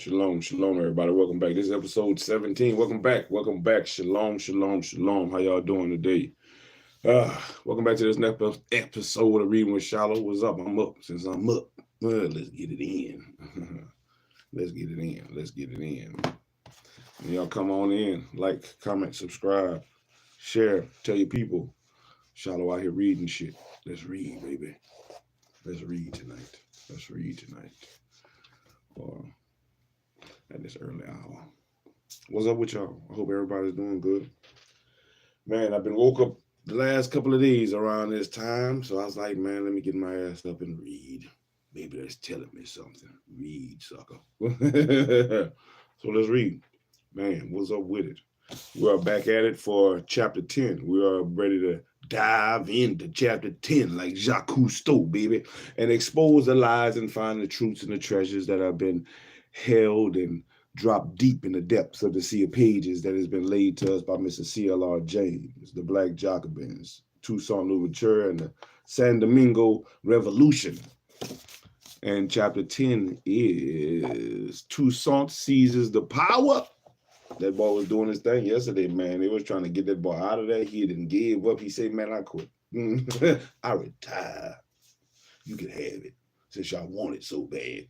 Shalom, shalom, everybody. Welcome back. This is episode 17. Welcome back. Welcome back. Shalom, shalom, shalom. How y'all doing today? Welcome back to this next episode of Reading with SHILO. What's up? I'm up. Since I'm up, well, let's get it in. Let's get it in. Let's get it in. And y'all come on in. Like, comment, subscribe, share, tell your people. SHILO out here reading shit. Let's read, baby. Let's read tonight. Let's read tonight. Or at this early hour. What's up with y'all? I hope everybody's doing good. Man, I've been woke up the last couple of days around this time, so I was like, man, let me get my ass up and read. Maybe that's telling me something. Read, sucker. So let's read. Man, what's up with it? We are back at it for chapter 10. We are ready to dive into chapter 10 like Jacques Cousteau, baby, and expose the lies and find the truths and the treasures that have been held and dropped deep in the depths of the sea of pages that has been laid to us by Mr. C.L.R. James, the Black Jacobins, Toussaint and the San Domingo Revolution. And chapter 10 is Toussaint seizes the power. That boy was doing his thing yesterday, man. They was trying to get that boy out of there. He didn't give up. He said, man, I quit. I retire. You can have it since y'all want it so bad.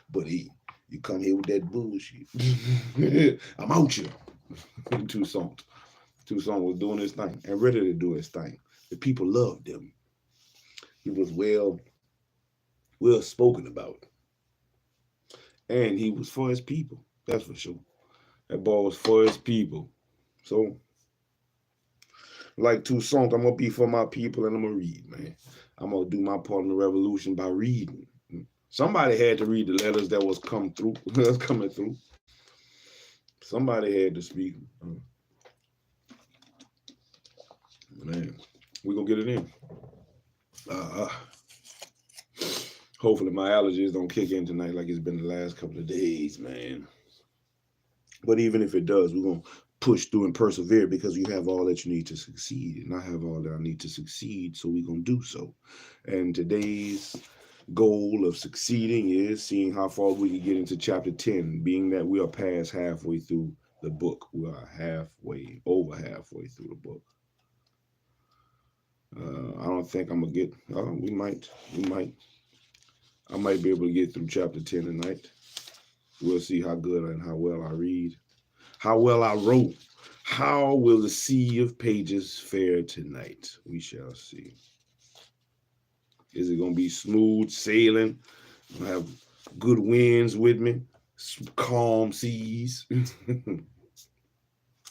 But you come here with that bullshit. I'm out here. Toussaint was doing his thing and ready to do his thing. The people loved him. He was well spoken about. And he was for his people. That's for sure. That boy was for his people. So, like Toussaint, I'm going to be for my people and I'm going to read, man. I'm going to do my part in the revolution by reading. Somebody had to read the letters that was coming through. Somebody had to speak. Man, we're going to get it in. Hopefully my allergies don't kick in tonight like it's been the last couple of days, man. But even if it does, we're going to push through and persevere because you have all that you need to succeed. And I have all that I need to succeed, so we're going to do so. And today's goal of succeeding is seeing how far we can get into chapter 10, being that we are past halfway through the book. We are over halfway through the book. I don't think I'm going to get, we might. I might be able to get through chapter 10 tonight. We'll see how good and how well I read, how well I wrote. How will the sea of pages fare tonight? We shall see. Is it going to be smooth sailing? I have good winds with me, calm seas,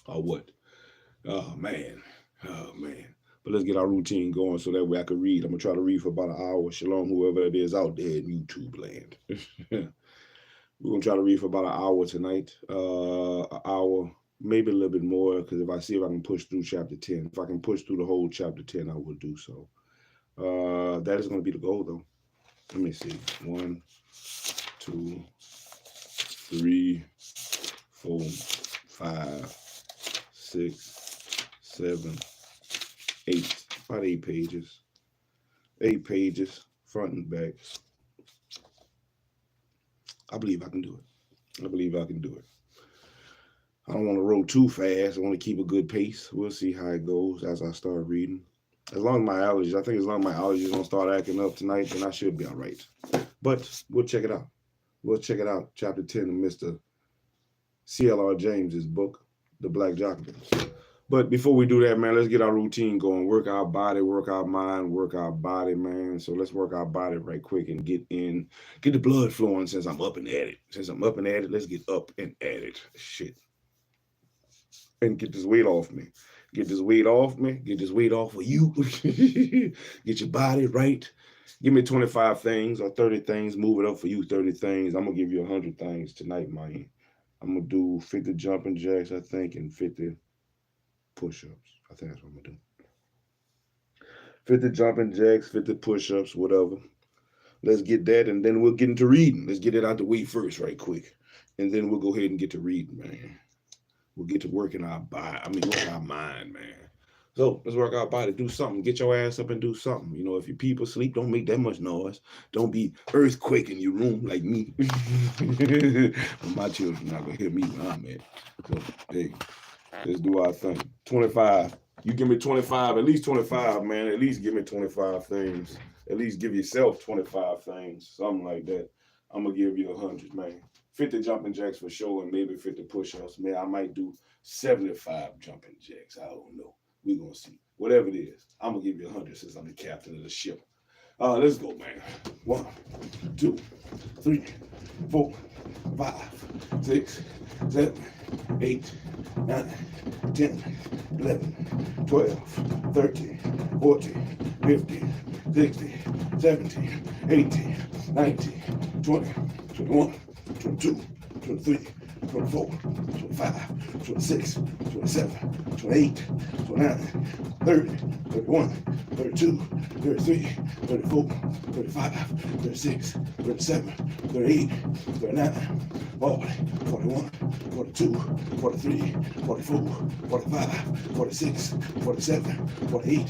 or what? Oh man. But let's get our routine going so that way I can read. I'm going to try to read for about an hour. Shalom, whoever it is out there in YouTube land. We're going to try to read for about an hour tonight, an hour, maybe a little bit more, because if I see if I can push through chapter 10. If I can push through the whole chapter 10, I will do so. That is going to be the goal, though. Let me see. 1, 2, 3, 4, 5, 6, 7, 8. About 8 pages. 8 pages, front and back. I believe I can do it. I believe I can do it. I don't want to roll too fast. I want to keep a good pace. We'll see how it goes as I start reading. As long as my allergies don't start acting up tonight, then I should be all right. But we'll check it out. We'll check it out. Chapter 10 of Mr. C.L.R. James's book, The Black Jacobins. But before we do that, man, let's get our routine going. Work our body, work our mind, work our body, man. So let's work our body right quick and get the blood flowing since I'm up and at it. Let's get up and at it. Shit. And get this weight off me. Get this weight off me. Get this weight off of you. Get your body right. Give me 25 things or 30 things. Move it up for you, 30 things. I'm going to give you 100 things tonight, man. I'm going to do 50 jumping jacks, I think, and 50 push-ups. I think that's what I'm going to do. 50 jumping jacks, 50 push-ups, whatever. Let's get that, and then we'll get into reading. Let's get it out the way first right quick. And then we'll go ahead and get to reading, man. We'll get to working our body. Work our mind, man. So let's work our body. Do something. Get your ass up and do something. You know, if your people sleep, don't make that much noise. Don't be earthquaking your room like me. My children not gonna hear me when I'm at. So hey, let's do our thing. 25. You give me 25, at least 25, man. At least give me 25 things. At least give yourself 25 things, something like that. I'm gonna give you 100, man. 50 jumping jacks for sure, and maybe 50 push-ups. Man, I might do 75 jumping jacks. I don't know. We're gonna see. Whatever it is, I'm gonna give you 100 since I'm the captain of the ship. Let's go, man. 1, 2, 3, 4, 5, 6, 7, 8, 9, 10, 11, 12, 13, 14, 15, 16, 17, 18, 19, 20, 21, 22, 23, 24, 25, 26, 27, 28, 29, 30, 31, 32, 33, 34, 35, 36, 37, 38, 39, 40, 41, 42, 43, 44, 45, 46, 47, 48,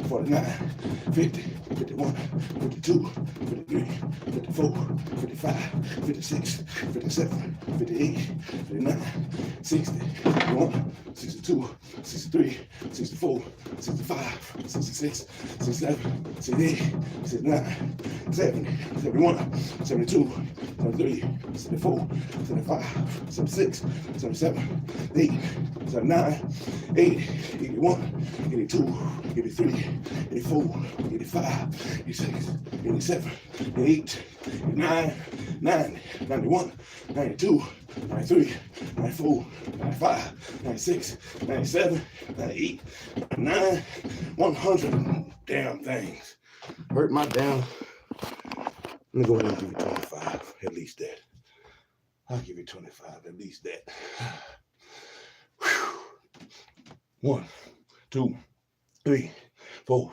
49, 50, 51, 52, 53, 54, 55, 56, 57, 58, 59, 60, 61, 62, 63, 64, 65, 66, 67, 68, 69, 70, 71, 72, 73, 74, 75, 76, 77, 80, 79, 80, 81, 82, 83, 84, 85, 86, 87, 88, 89, 90, 91, 92, 93, 94, 95, 96, 97, 98, 99, 100 damn things. Hurt my damn. Let me go ahead and give you 25, at least that. I'll give you 25, at least that. 1, 2, 3, 4,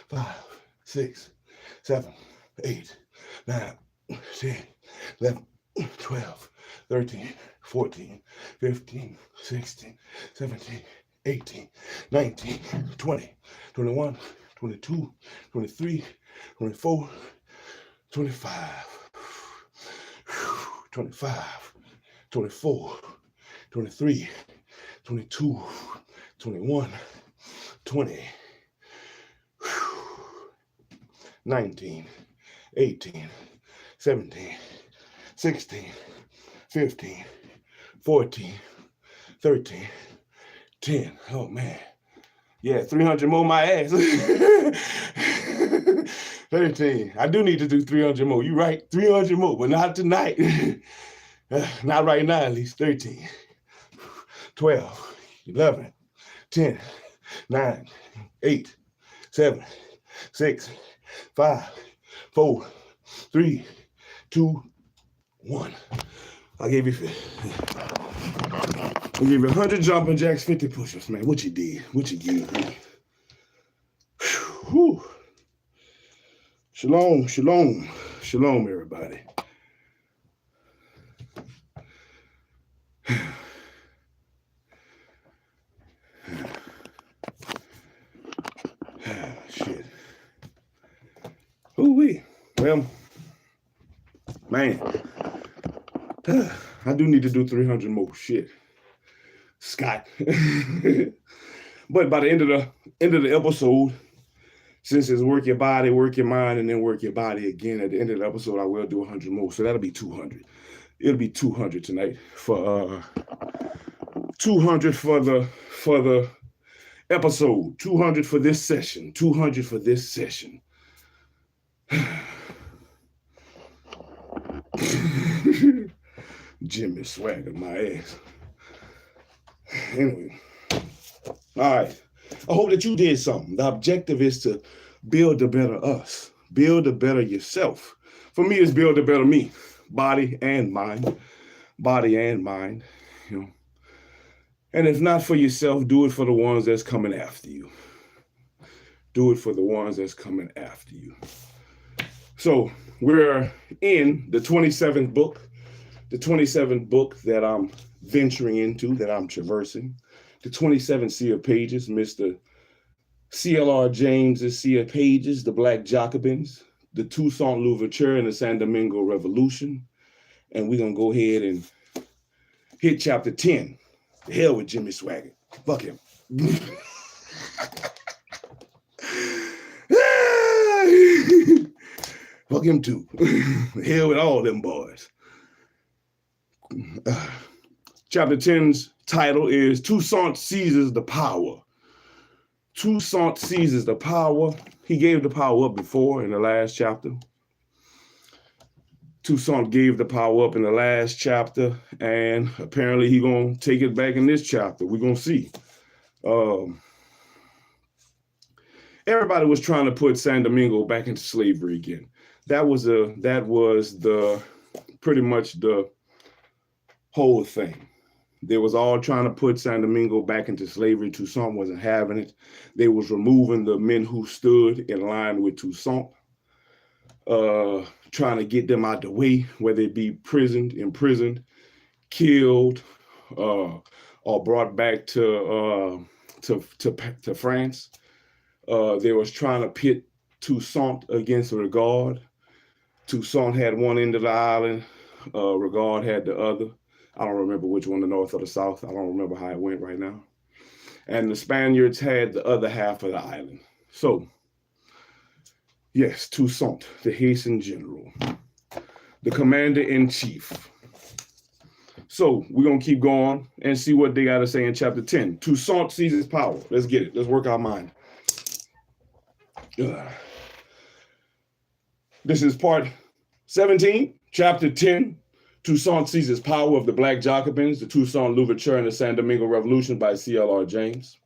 5, 6, 7, 8, 9, 10, 11, 12, 13, 14, 15, 16, 17, 18, 19, 20, 21, 22, 23, 24, 25, 25, 24, 23, 22, 21, 20, 19, 18, 17, 16, 15, 14, 13, 10. Oh man. Yeah, 300 more my ass. 13. I do need to do 300 more. You right? 300 more, but not tonight. Not right now, at least. 13, 12, 11, 10, 9, 8, 7, 6, 5, 4, 3, 2, 1. I gave you 100 jumping jacks, 50 push-ups, man. What you did? What you give me? Whew. Shalom, shalom, shalom, everybody. Shit. Ooh-wee. Well, man, I do need to do 300 more. Shit. Scott. But by the end of the episode, since it's work your body, work your mind, and then work your body again, at the end of the episode, I will do 100 more. So that'll be 200. It'll be 200 tonight for 200 for the episode, 200 for this session, 200 for this session. Jimmy swaggered my ass. Anyway, all right. I hope that you did something. The objective is to build a better us, build a better yourself. For me, it's build a better me, body and mind, you know. And if not for yourself, do it for the ones that's coming after you. Do it for the ones that's coming after you. So we're in the 27th book that I'm venturing into, that I'm traversing. The 27 sea of pages, Mr. C.L.R. James's Sea of Pages, the Black Jacobins, the Toussaint Louverture and the San Domingo Revolution. And we're going to go ahead and hit chapter 10. The hell with Jimmy Swaggart. Fuck him. Fuck him too. The hell with all them boys. Chapter 10's title is Toussaint Seizes the Power. Toussaint seizes the power. He gave the power up before in the last chapter. Toussaint gave the power up in the last chapter, and apparently he's going to take it back in this chapter. We're going to see. Everybody was trying to put San Domingo back into slavery again. That was pretty much the whole thing. They was all trying to put San Domingo back into slavery. Toussaint wasn't having it. They was removing the men who stood in line with Toussaint, trying to get them out the way, whether it be imprisoned, killed, or brought back to France. They was trying to pit Toussaint against Regard. Toussaint had one end of the island. Regard had the other. I don't remember which one, the north or the south. I don't remember how it went right now. And the Spaniards had the other half of the island. So, yes, Toussaint, the Haitian general, the commander-in-chief. So we're going to keep going and see what they got to say in chapter 10. Toussaint seizes power. Let's get it. Let's work our mind. This is part 17, chapter 10. Toussaint seizes power of the Black Jacobins, the Toussaint Louverture and the San Domingo Revolution by C.L.R. James.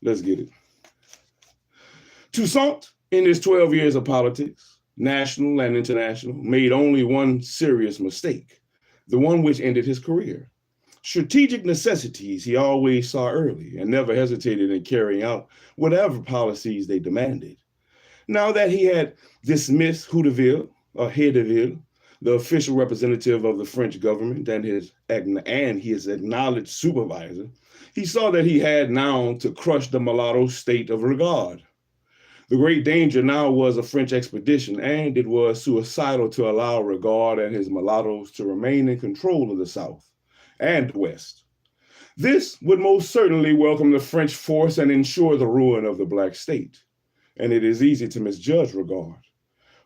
Let's get it. Toussaint, in his 12 years of politics, national and international, made only one serious mistake, the one which ended his career. Strategic necessities he always saw early and never hesitated in carrying out whatever policies they demanded. Now that he had dismissed Houdeville, or Hedeville, the official representative of the French government and his acknowledged supervisor, he saw that he had now to crush the mulatto state of Regard. The great danger now was a French expedition, and it was suicidal to allow Regard and his mulattoes to remain in control of the South and the West. This would most certainly welcome the French force and ensure the ruin of the Black state. And it is easy to misjudge Regard.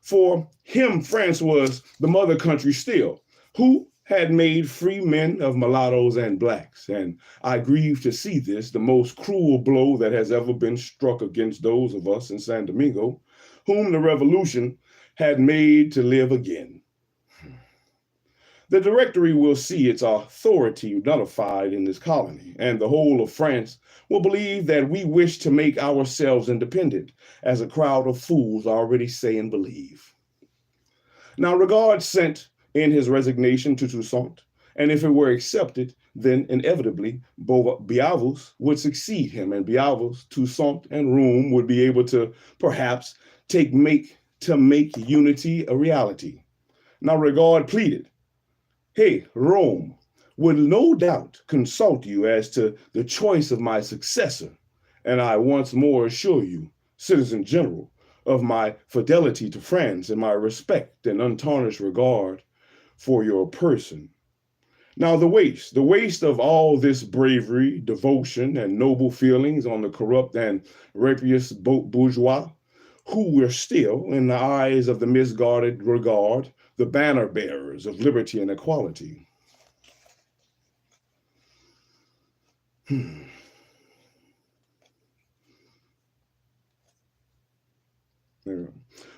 For him, France was the mother country still, who had made free men of mulattoes and blacks. And I grieve to see this, the most cruel blow that has ever been struck against those of us in San Domingo, whom the revolution had made to live again. The Directory will see its authority nullified in this colony, and the whole of France will believe that we wish to make ourselves independent, as a crowd of fools already say and believe. Now, Regard sent in his resignation to Toussaint, and if it were accepted, then inevitably Biavous would succeed him, and Biavous, Toussaint, and Room would be able to perhaps make unity a reality. Now, Regard pleaded, "Hey, Rome would no doubt consult you as to the choice of my successor, and I once more assure you, Citizen General, of my fidelity to France and my respect and untarnished regard for your person." Now the waste of all this bravery, devotion, and noble feelings on the corrupt and rapacious bourgeois, who were still, in the eyes of the misguided Regard, the banner bearers of liberty and equality.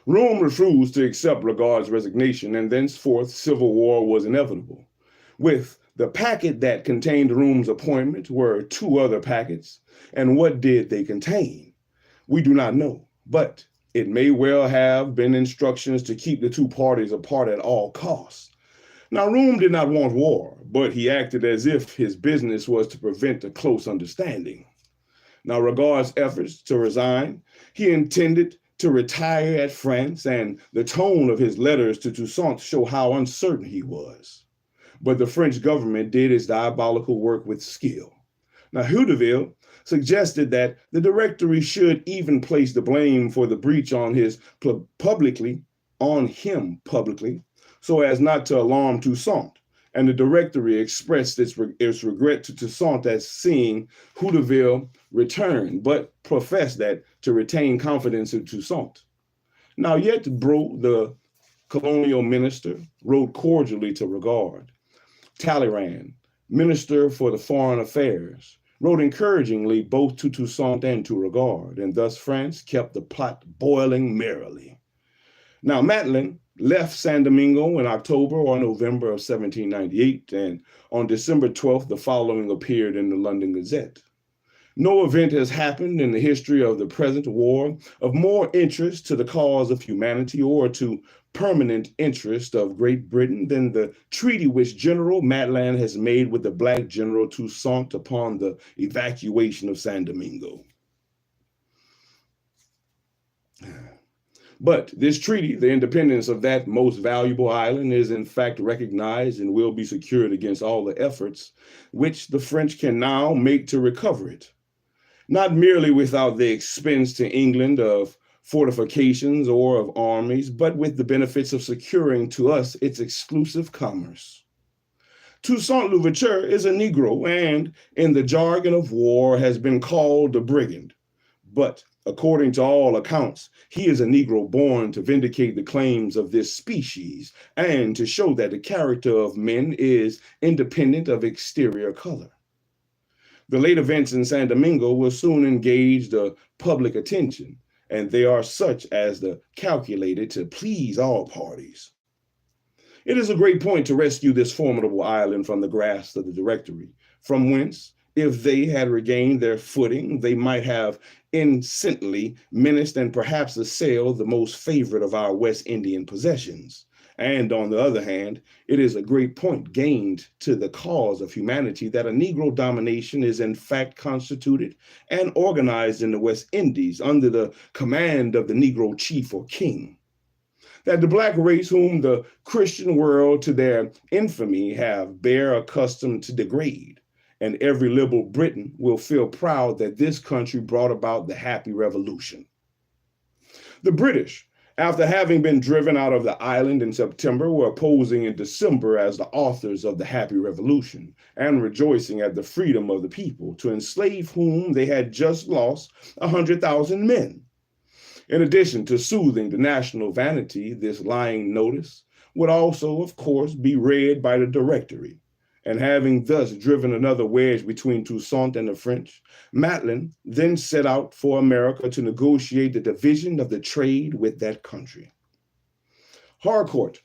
Rome refused to accept Regard's resignation, and thenceforth civil war was inevitable. With the packet that contained Rome's appointment were two other packets, and what did they contain? We do not know, but it may well have been instructions to keep the two parties apart at all costs. Now, Rome did not want war, but he acted as if his business was to prevent a close understanding. Now, Regard's efforts to resign, he intended to retire at France, and the tone of his letters to Toussaint show how uncertain he was. But the French government did its diabolical work with skill. Now, Hudeville suggested that the Directory should even place the blame for the breach on him publicly, so as not to alarm Toussaint. And the Directory expressed its regret to Toussaint at seeing Hudeville return, but professed that to retain confidence in Toussaint. Now, yet, the colonial minister, wrote cordially to Regard. Talleyrand, minister for the foreign affairs, wrote encouragingly both to Toussaint and to Regard, and thus France kept the pot boiling merrily. Now, Madeline left San Domingo in October or November of 1798, and on December 12th, the following appeared in the London Gazette. No event has happened in the history of the present war of more interest to the cause of humanity or to permanent interest of Great Britain than the treaty which General Madeline has made with the Black General Toussaint upon the evacuation of San Domingo. But this treaty, the independence of that most valuable island, is in fact recognized and will be secured against all the efforts which the French can now make to recover it. Not merely without the expense to England of fortifications or of armies, but with the benefits of securing to us its exclusive commerce. Toussaint Louverture is a Negro and, in the jargon of war, has been called a brigand. But according to all accounts, he is a Negro born to vindicate the claims of this species and to show that the character of men is independent of exterior color. The late events in San Domingo will soon engage the public attention, and they are such as the calculated to please all parties. It is a great point to rescue this formidable island from the grasp of the Directory, from whence, if they had regained their footing, they might have innocently menaced and perhaps assailed the most favorite of our West Indian possessions. And on the other hand, it is a great point gained to the cause of humanity that a Negro domination is in fact constituted and organized in the West Indies under the command of the Negro chief or king. That the Black race, whom the Christian world to their infamy have bare accustomed to degrade, and every liberal Briton will feel proud that this country brought about the happy revolution. The British, after having been driven out of the island in September, were opposing in December as the authors of the happy revolution and rejoicing at the freedom of the people, to enslave whom they had just lost 100,000 men. In addition to soothing the national vanity, this lying notice would also, of course, be read by the Directory. And having thus driven another wedge between Toussaint and the French, Madeline then set out for America to negotiate the division of the trade with that country. Harcourt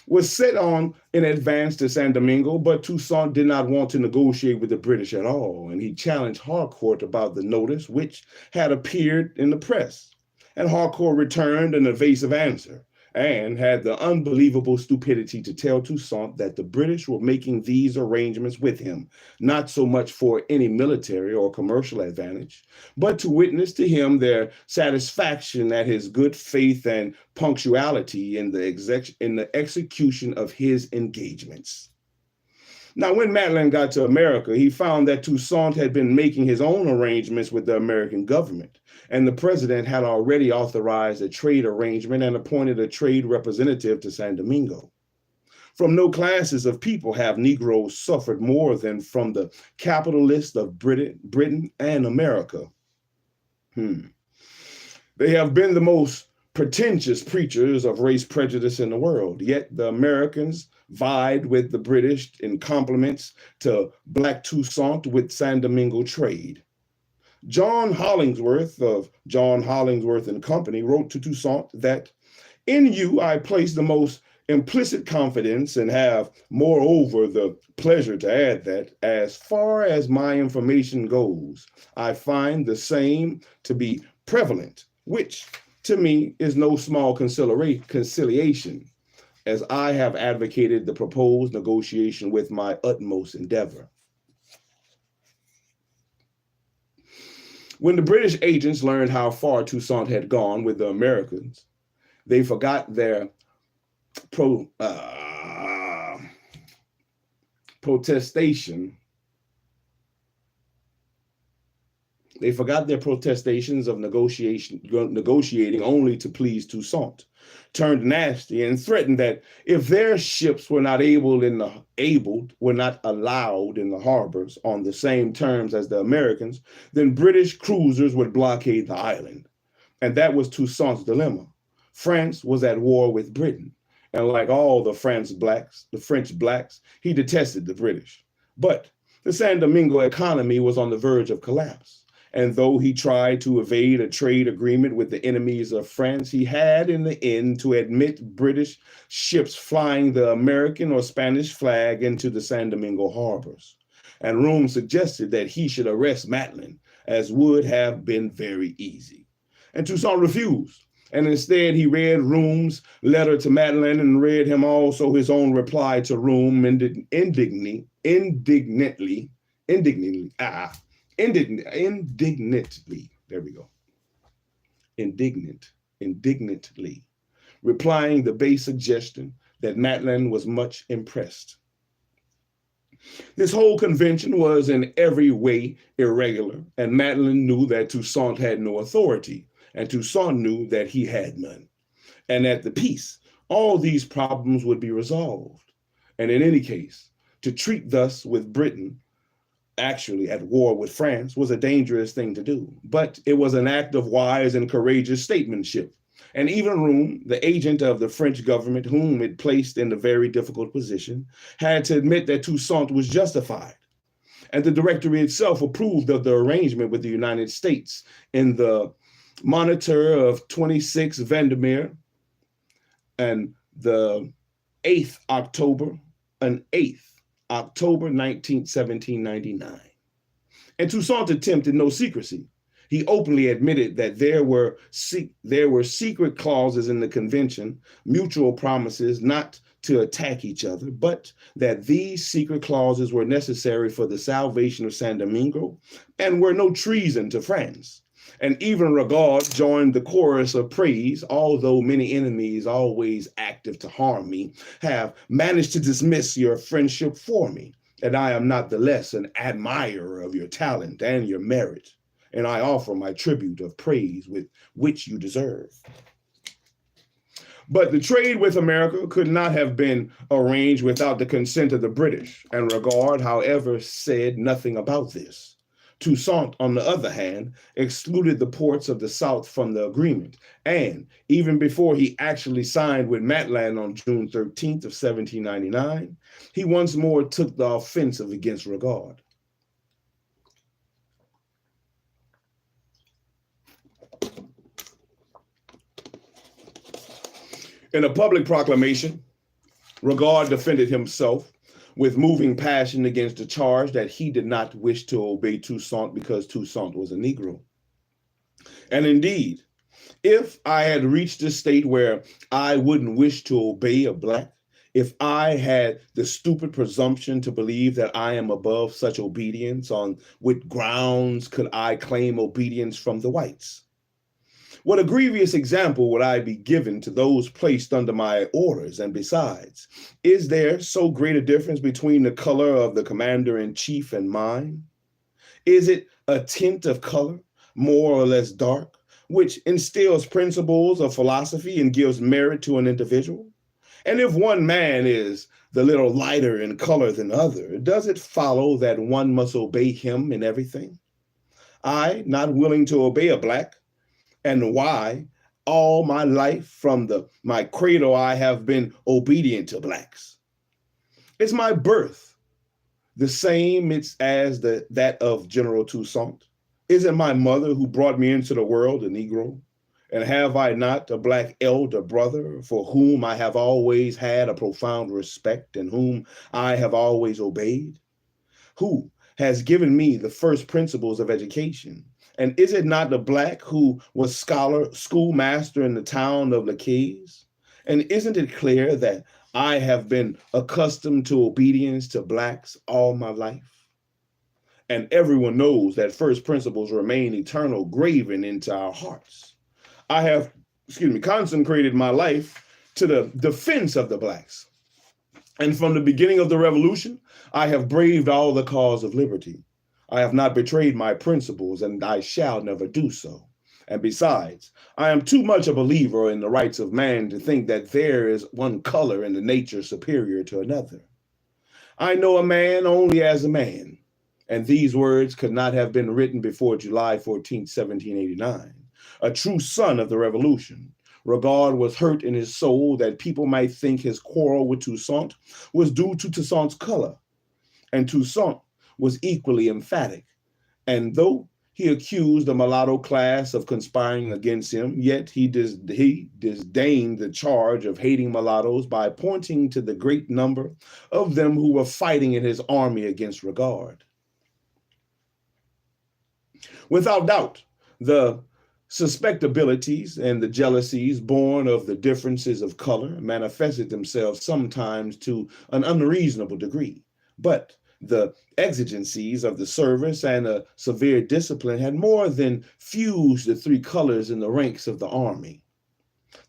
was set on in advance to San Domingo, but Toussaint did not want to negotiate with the British at all, and he challenged Harcourt about the notice which had appeared in the press. And Harcourt returned an evasive answer, and had the unbelievable stupidity to tell Toussaint that the British were making these arrangements with him, not so much for any military or commercial advantage, but to witness to him their satisfaction at his good faith and punctuality in the execution of his engagements. Now, when Madeline got to America, he found that Toussaint had been making his own arrangements with the American government, and the president had already authorized a trade arrangement and appointed a trade representative to San Domingo. From no classes of people have Negroes suffered more than from the capitalists of Britain and America. They have been the most pretentious preachers of race prejudice in the world, yet the Americans vied with the British in compliments to Black Toussaint with San Domingo trade. John Hollingsworth of John Hollingsworth and Company wrote to Toussaint that, "In you I place the most implicit confidence and have, moreover, the pleasure to add that, as far as my information goes, I find the same to be prevalent, which to me is no small conciliation, as I have advocated the proposed negotiation with my utmost endeavor." When the British agents learned how far Toussaint had gone with the Americans, they forgot their protestation They forgot their protestations of negotiating only to please Toussaint, turned nasty, and threatened that if their ships were not were not allowed in the harbors on the same terms as the Americans, then British cruisers would blockade the island. And that was Toussaint's dilemma. France was at war with Britain, and like all the French blacks, he detested the British. But the San Domingo economy was on the verge of collapse. And though he tried to evade a trade agreement with the enemies of France, he had in the end to admit British ships flying the American or Spanish flag into the San Domingo harbors. And Rome suggested that he should arrest Matlin, as would have been very easy. And Toussaint refused. And instead, he read Rome's letter to Matlin and read him also his own reply to Rome indignantly, there we go, indignantly, replying the base suggestion that Matlin was much impressed. This whole convention was in every way irregular, and Matlin knew that Toussaint had no authority, and Toussaint knew that he had none. And at the peace, all these problems would be resolved. And in any case, to treat thus with Britain, actually at war with France, was a dangerous thing to do. But it was an act of wise and courageous statesmanship. And even Rome, the agent of the French government, whom it placed in a very difficult position, had to admit that Toussaint was justified. And the Directory itself approved of the arrangement with the United States in the Monitor of 26 Vandermeer and the 8th October 19th, 1799. And Toussaint attempted no secrecy. He openly admitted that there were secret clauses in the convention, mutual promises not to attack each other, but that these secret clauses were necessary for the salvation of San Domingo and were no treason to France. And even Regard joined the chorus of praise, although many enemies, always active to harm me, have managed to dismiss your friendship for me. And I am not the less an admirer of your talent and your merit. And I offer my tribute of praise with which you deserve. But the trade with America could not have been arranged without the consent of the British, and Regard, however, said nothing about this. Toussaint, on the other hand, excluded the ports of the South from the agreement, and even before he actually signed with Matlin on June 13th of 1799, he once more took the offensive against Regard. In a public proclamation, Regard defended himself with moving passion against the charge that he did not wish to obey Toussaint because Toussaint was a Negro. And indeed, if I had reached a state where I wouldn't wish to obey a black, if I had the stupid presumption to believe that I am above such obedience, on what grounds could I claim obedience from the whites? What a grievous example would I be given to those placed under my orders? And besides, is there so great a difference between the color of the commander-in-chief and mine? Is it a tint of color, more or less dark, which instills principles of philosophy and gives merit to an individual? And if one man is the little lighter in color than other, does it follow that one must obey him in everything? I, not willing to obey a black, and why all my life from my cradle I have been obedient to blacks. It's my birth, the same as that of General Toussaint. Isn't my mother who brought me into the world a Negro? And have I not a black elder brother for whom I have always had a profound respect and whom I have always obeyed? Who has given me the first principles of education? And is it not the black who was schoolmaster in the town of Lacaze? And isn't it clear that I have been accustomed to obedience to blacks all my life? And everyone knows that first principles remain eternal, graven into our hearts. I have, consecrated my life to the defense of the blacks. And from the beginning of the revolution, I have braved all the cause of liberty. I have not betrayed my principles, and I shall never do so. And besides, I am too much a believer in the rights of man to think that there is one color in the nature superior to another. I know a man only as a man, and these words could not have been written before July 14th, 1789. A true son of the Revolution, Regard was hurt in his soul that people might think his quarrel with Toussaint was due to Toussaint's color, and Toussaint was equally emphatic. And though he accused the mulatto class of conspiring against him, yet he disdained the charge of hating mulattoes by pointing to the great number of them who were fighting in his army against Regard. Without doubt, the suspectabilities and the jealousies born of the differences of color manifested themselves sometimes to an unreasonable degree, but the exigencies of the service and a severe discipline had more than fused the three colors in the ranks of the army.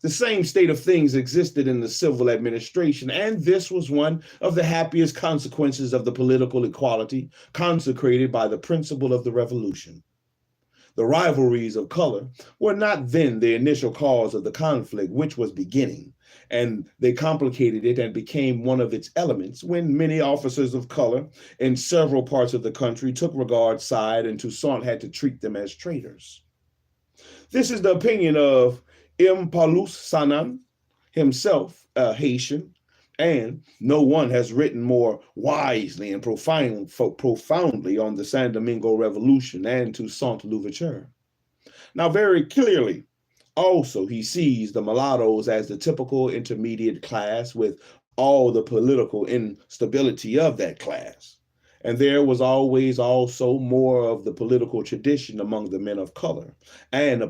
The same state of things existed in the civil administration, and this was one of the happiest consequences of the political equality consecrated by the principle of the Revolution. The rivalries of color were not then the initial cause of the conflict, which was beginning, and they complicated it and became one of its elements when many officers of color in several parts of the country took Regard's side, and Toussaint had to treat them as traitors. This is the opinion of M. Paulus Sanan, himself a Haitian, and no one has written more wisely and profoundly on the San Domingo Revolution and Toussaint Louverture. Now, very clearly, also, he sees the mulattoes as the typical intermediate class with all the political instability of that class. And there was always also more of the political tradition among the men of color and a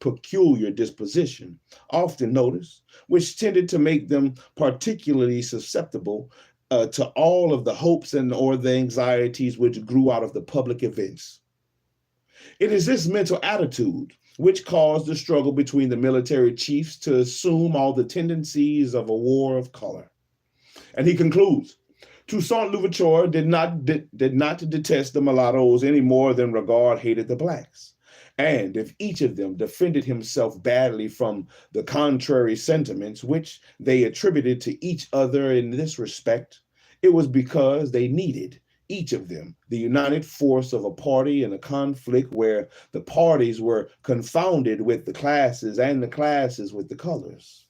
peculiar disposition, often noticed, which tended to make them particularly susceptible to all of the hopes or the anxieties which grew out of the public events. It is this mental attitude which caused the struggle between the military chiefs to assume all the tendencies of a war of color. And he concludes, Toussaint Louverture did not detest the mulattoes any more than Regard hated the blacks. And if each of them defended himself badly from the contrary sentiments which they attributed to each other in this respect, it was because they needed, each of them, the united force of a party in a conflict where the parties were confounded with the classes and the classes with the colors.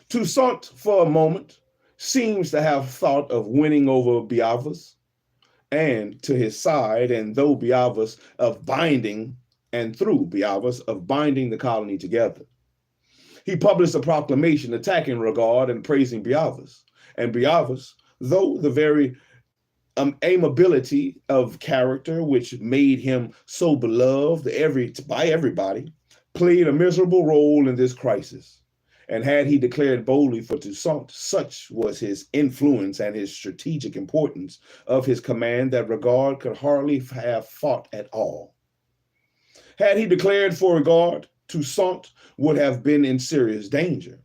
Toussaint, for a moment, seems to have thought of winning over Biavas and to his side, and through Biavas of binding the colony together. He published a proclamation attacking Regard and praising Biavas. And Biavas, though the very amiability of character which made him so beloved by everybody, played a miserable role in this crisis. And had he declared boldly for Toussaint, such was his influence and his strategic importance of his command that Regard could hardly have fought at all. Had he declared for Regard, Toussaint would have been in serious danger.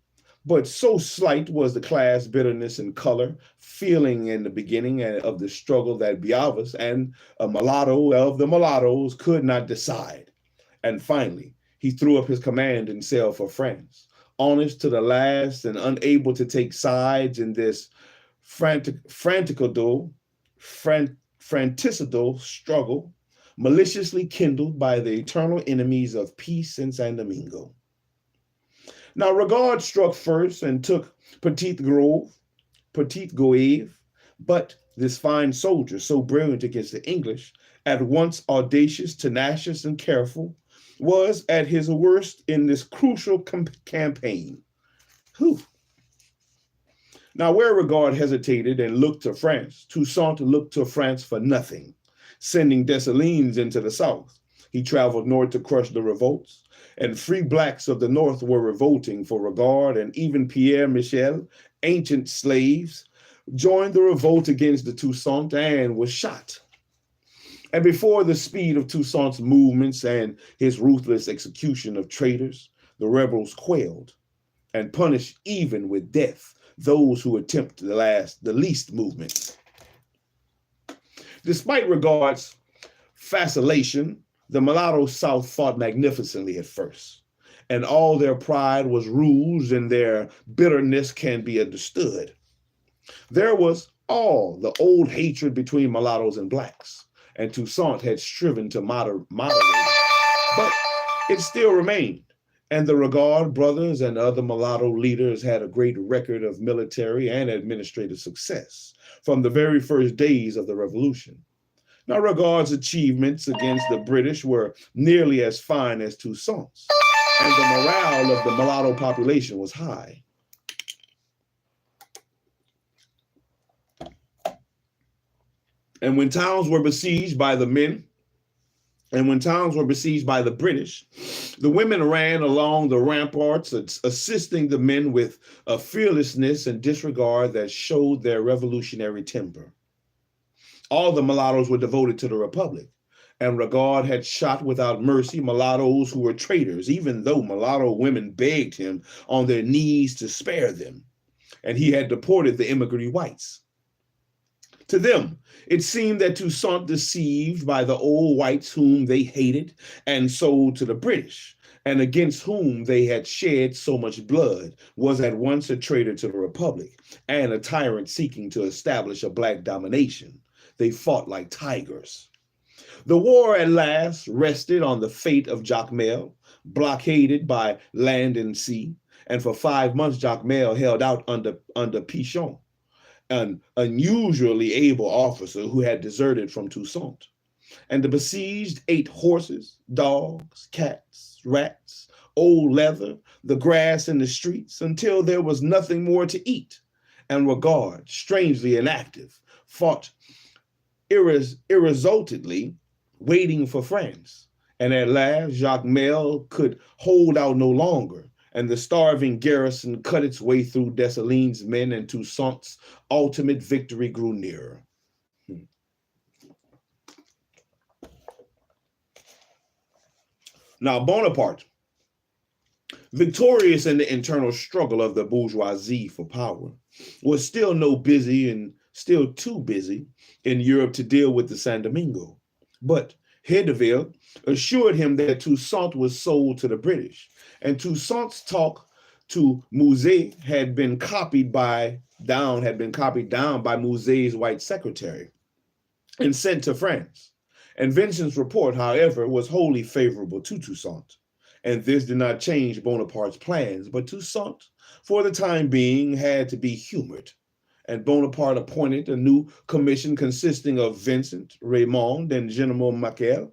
But so slight was the class bitterness and color feeling in the beginning of the struggle that Biavas and a mulatto of the mulattoes could not decide. And finally, he threw up his command and sailed for France, honest to the last and unable to take sides in this fratricidal struggle, maliciously kindled by the eternal enemies of peace in San Domingo. Now, Regard struck first and took Petit Goave, but this fine soldier, so brilliant against the English, at once audacious, tenacious, and careful, was at his worst in this crucial campaign. Whew. Now, where Regard hesitated and looked to France, Toussaint looked to France for nothing, sending Dessalines into the south. He traveled north to crush the revolts, and free blacks of the north were revolting for Regard, and even Pierre Michel, ancient slaves, joined the revolt against the Toussaint and was shot. And before the speed of Toussaint's movements and his ruthless execution of traitors, the rebels quailed and punished even with death those who attempt the least movement. Despite Regard's facilation, the mulatto South fought magnificently at first, and all their pride was roused and their bitterness can be understood. There was all the old hatred between mulattoes and blacks, and Toussaint had striven to moderate it, but it still remained. And the Regard brothers and other mulatto leaders had a great record of military and administrative success from the very first days of the Revolution. Now, Regard's achievements against the British were nearly as fine as Toussaint's, and the morale of the mulatto population was high. And when towns were besieged by the British, the women ran along the ramparts, assisting the men with a fearlessness and disregard that showed their revolutionary temper. All the mulattoes were devoted to the Republic, and Regard had shot without mercy mulattoes who were traitors, even though mulatto women begged him on their knees to spare them, and he had deported the immigrant whites. To them, it seemed that Toussaint, deceived by the old whites whom they hated and sold to the British, and against whom they had shed so much blood, was at once a traitor to the Republic and a tyrant seeking to establish a black domination. They fought like tigers. The war at last rested on the fate of Jacmel, blockaded by land and sea, and for 5 months Jacmel held out under Pichon, an unusually able officer who had deserted from Toussaint. And the besieged ate horses, dogs, cats, rats, old leather, the grass in the streets, until there was nothing more to eat. And Regard, strangely inactive, fought irresolutely, waiting for France. And at last, Jacmel could hold out no longer, and the starving garrison cut its way through Dessalines' men, and Toussaint's ultimate victory grew nearer. Now, Bonaparte, victorious in the internal struggle of the bourgeoisie for power, was still still too busy in Europe to deal with the San Domingo. But Hedeville assured him that Toussaint was sold to the British, and Toussaint's talk to Mouzet had been copied down by Mouzet's white secretary and sent to France. And Vincent's report, however, was wholly favorable to Toussaint. And this did not change Bonaparte's plans, but Toussaint, for the time being, had to be humored. And Bonaparte appointed a new commission consisting of Vincent, Raymond, and General Michel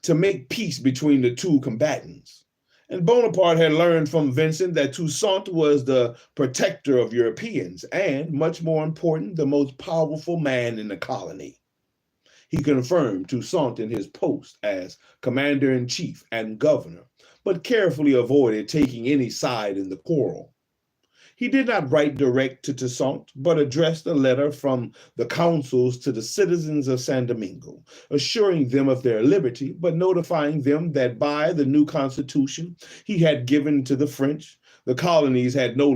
to make peace between the two combatants. And Bonaparte had learned from Vincent that Toussaint was the protector of Europeans and, much more important, the most powerful man in the colony. He confirmed Toussaint in his post as commander-in-chief and governor, but carefully avoided taking any side in the quarrel. He did not write direct to Toussaint, but addressed a letter from the councils to the citizens of San Domingo, assuring them of their liberty, but notifying them that by the new constitution he had given to the French, the colonies would no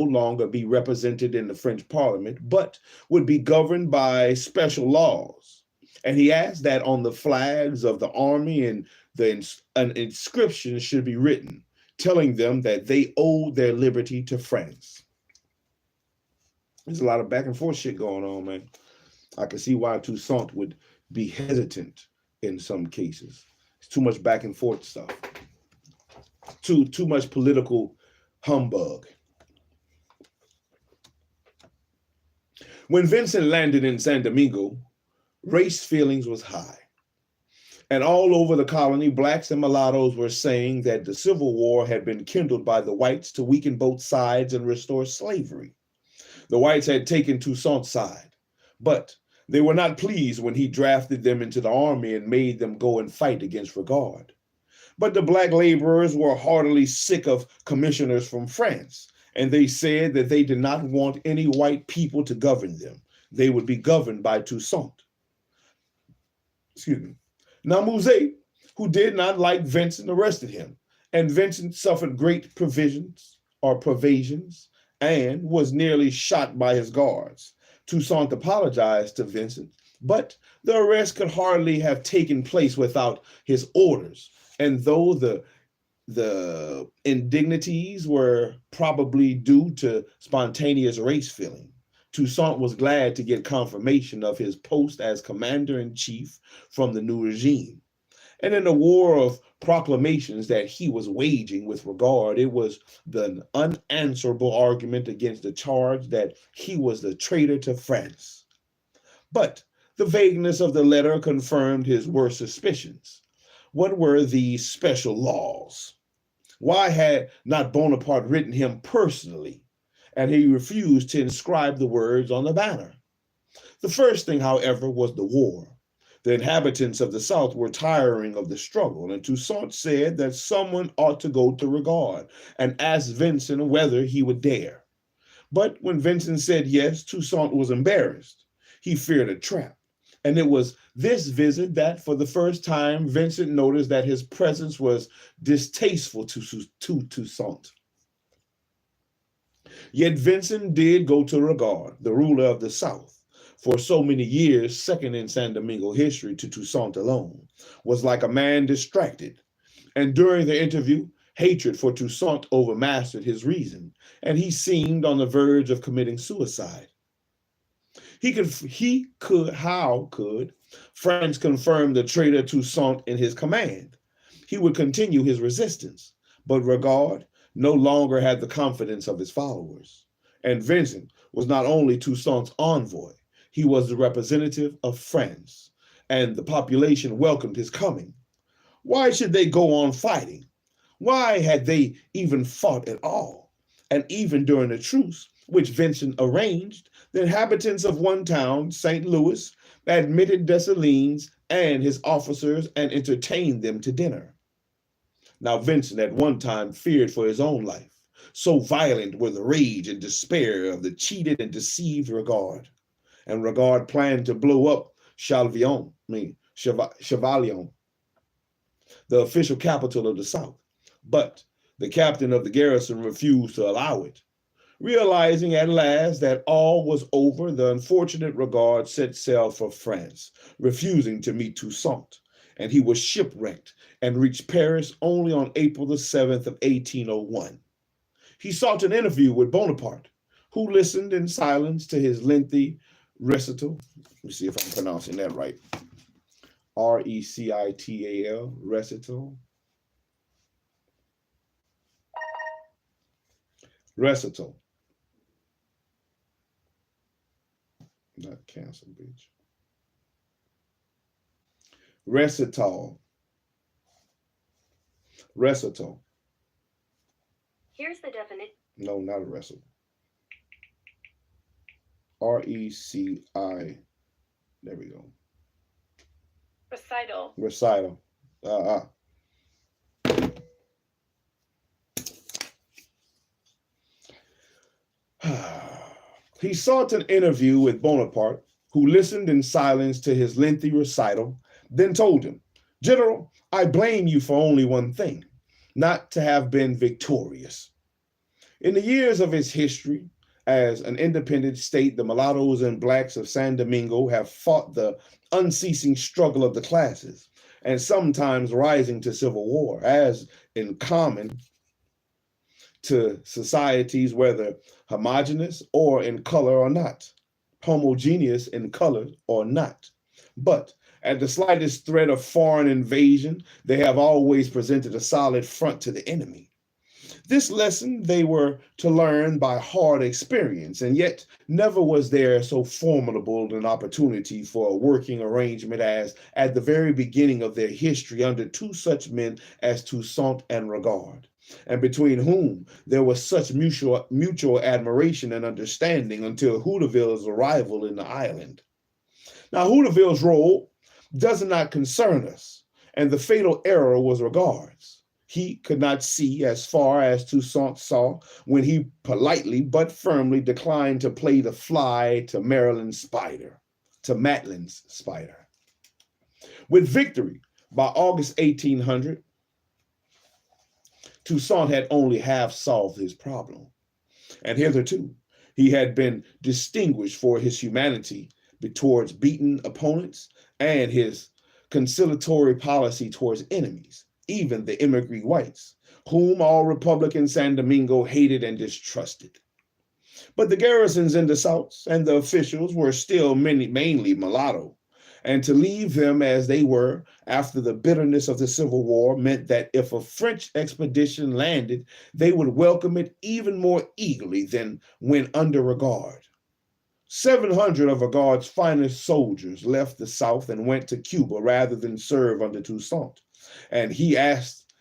longer be represented in the French Parliament, but would be governed by special laws. And he asked that on the flags of the army an inscription should be written, telling them that they owed their liberty to France. There's a lot of back and forth shit going on, man. I can see why Toussaint would be hesitant in some cases. It's too much back and forth stuff. Too much political humbug. When Vincent landed in San Domingo, race feelings was high. And all over the colony, blacks and mulattoes were saying that the Civil War had been kindled by the whites to weaken both sides and restore slavery. The whites had taken Toussaint's side, but they were not pleased when he drafted them into the army and made them go and fight against Regard. But the black laborers were heartily sick of commissioners from France, and they said that they did not want any white people to govern them. They would be governed by Toussaint. Excuse me. Now Mouzet, who did not like Vincent, arrested him, and Vincent suffered great privations and was nearly shot by his guards. Toussaint apologized to Vincent, but the arrest could hardly have taken place without his orders. And though the indignities were probably due to spontaneous race feeling, Toussaint was glad to get confirmation of his post as commander-in-chief from the new regime. And in the war of proclamations that he was waging with regard, it was the unanswerable argument against the charge that he was the traitor to France. But the vagueness of the letter confirmed his worst suspicions. What were these special laws? Why had not Bonaparte written him personally, and he refused to inscribe the words on the banner? The first thing, however, was the war. The inhabitants of the South were tiring of the struggle, and Toussaint said that someone ought to go to Regard and ask Vincent whether he would dare. But when Vincent said yes, Toussaint was embarrassed. He feared a trap. And it was this visit that, for the first time, Vincent noticed that his presence was distasteful to Toussaint. Yet Vincent did go to Regard, the ruler of the South. For so many years, second in San Domingo history to Toussaint alone, was like a man distracted. And during the interview, hatred for Toussaint overmastered his reason, and he seemed on the verge of committing suicide. How could France confirm the traitor Toussaint in his command? He would continue his resistance, but Regard no longer had the confidence of his followers. And Vincent was not only Toussaint's envoy, he was the representative of France, and the population welcomed his coming. Why should they go on fighting? Why had they even fought at all? And even during the truce, which Vincent arranged, the inhabitants of one town, St. Louis, admitted Dessalines and his officers and entertained them to dinner. Now Vincent at one time feared for his own life. So violent were the rage and despair of the cheated and deceived Regard. And Regard planned to blow up Chevalion, the official capital of the South. But the captain of the garrison refused to allow it. Realizing at last that all was over, the unfortunate Regard set sail for France, refusing to meet Toussaint, and he was shipwrecked and reached Paris only on April the 7th of 1801. He sought an interview with Bonaparte, who listened in silence to his lengthy recital. Let me see if I'm pronouncing that right. R-E-C-I-T-A-L, recital. Recital. Not cancel, bitch. Recital. Recital. Here's the definition. No, not a recital. R-E-C-I. There we go. Recital. Recital. He sought an interview with Bonaparte, who listened in silence to his lengthy recital, then told him, "General, I blame you for only one thing, not to have been victorious. In the years of its history, as an independent state, the mulattoes and blacks of San Domingo have fought the unceasing struggle of the classes, and sometimes rising to civil war, as in common to societies, whether homogeneous or in color or not, homogeneous in color or not. But at the slightest threat of foreign invasion, they have always presented a solid front to the enemy. This lesson they were to learn by hard experience, and yet never was there so formidable an opportunity for a working arrangement as at the very beginning of their history under two such men as Toussaint and Regard, and between whom there was such mutual admiration and understanding until Houteuville's arrival in the island. Now, Houteuville's role does not concern us, and the fatal error was Regard's. He could not see as far as Toussaint saw when he politely but firmly declined to play the fly to Madeleine's spider. With victory by August 1800, Toussaint had only half solved his problem. And hitherto, he had been distinguished for his humanity towards beaten opponents and his conciliatory policy towards enemies, even the immigrant whites, whom all Republican San Domingo hated and distrusted. But the garrisons in the South and the officials were still mainly mulatto, and to leave them as they were after the bitterness of the Civil War meant that if a French expedition landed, they would welcome it even more eagerly than when under Regard. 700 of Regard's finest soldiers left the South and went to Cuba rather than serve under Toussaint, and he asked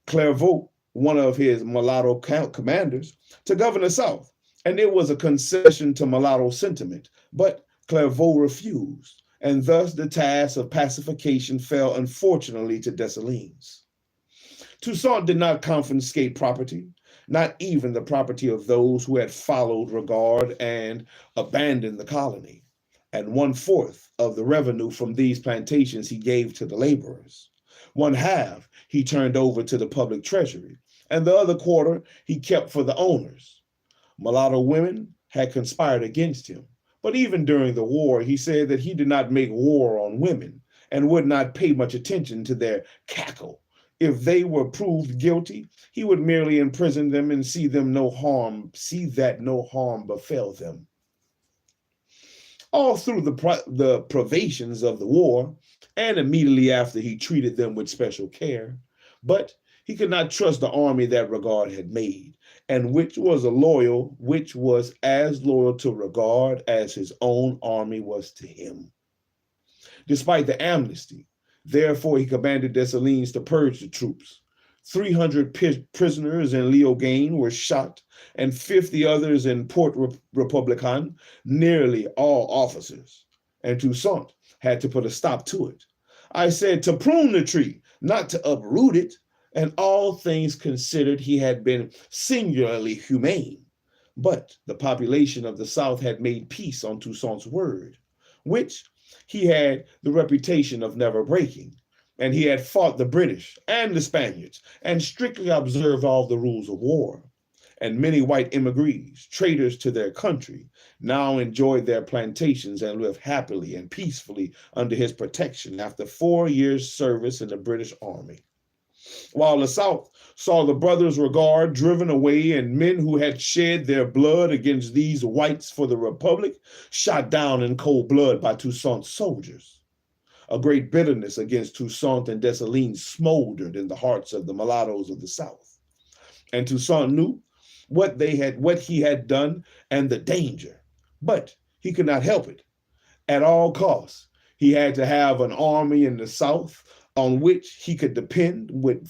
Clairvaux, one of his mulatto commanders, to govern the South, and it was a concession to mulatto sentiment, but Clairvaux refused, and thus the task of pacification fell unfortunately to Dessalines. Toussaint did not confiscate property, not even the property of those who had followed Regard and abandoned the colony, and 1/4 of the revenue from these plantations he gave to the laborers. 1/2 he turned over to the public treasury, and the other 1/4 he kept for the owners. Mulatto women had conspired against him, but even during the war, he said that he did not make war on women and would not pay much attention to their cackle. If they were proved guilty, he would merely imprison them and see that no harm befell them. All through the privations of the war, and immediately after, he treated them with special care, but he could not trust the army that Regard had made, and which was as loyal to Regard as his own army was to him. Despite the amnesty, therefore, he commanded Dessalines to purge the troops. 300 prisoners in Léogane were shot, and 50 others in Port Republican, nearly all officers. And Toussaint had to put a stop to it. I said to prune the tree, not to uproot it. And all things considered, he had been singularly humane. But the population of the South had made peace on Toussaint's word, which he had the reputation of never breaking. And he had fought the British and the Spaniards and strictly observed all the rules of war. And many white emigres, traitors to their country, now enjoyed their plantations and lived happily and peacefully under his protection after 4 years' service in the British Army. While the South saw the brothers Regard driven away and men who had shed their blood against these whites for the Republic shot down in cold blood by Toussaint's soldiers. A great bitterness against Toussaint and Dessalines smoldered in the hearts of the mulattoes of the South. And Toussaint knew what he had done and the danger, but he could not help it. At all costs, he had to have an army in the South on which he could depend when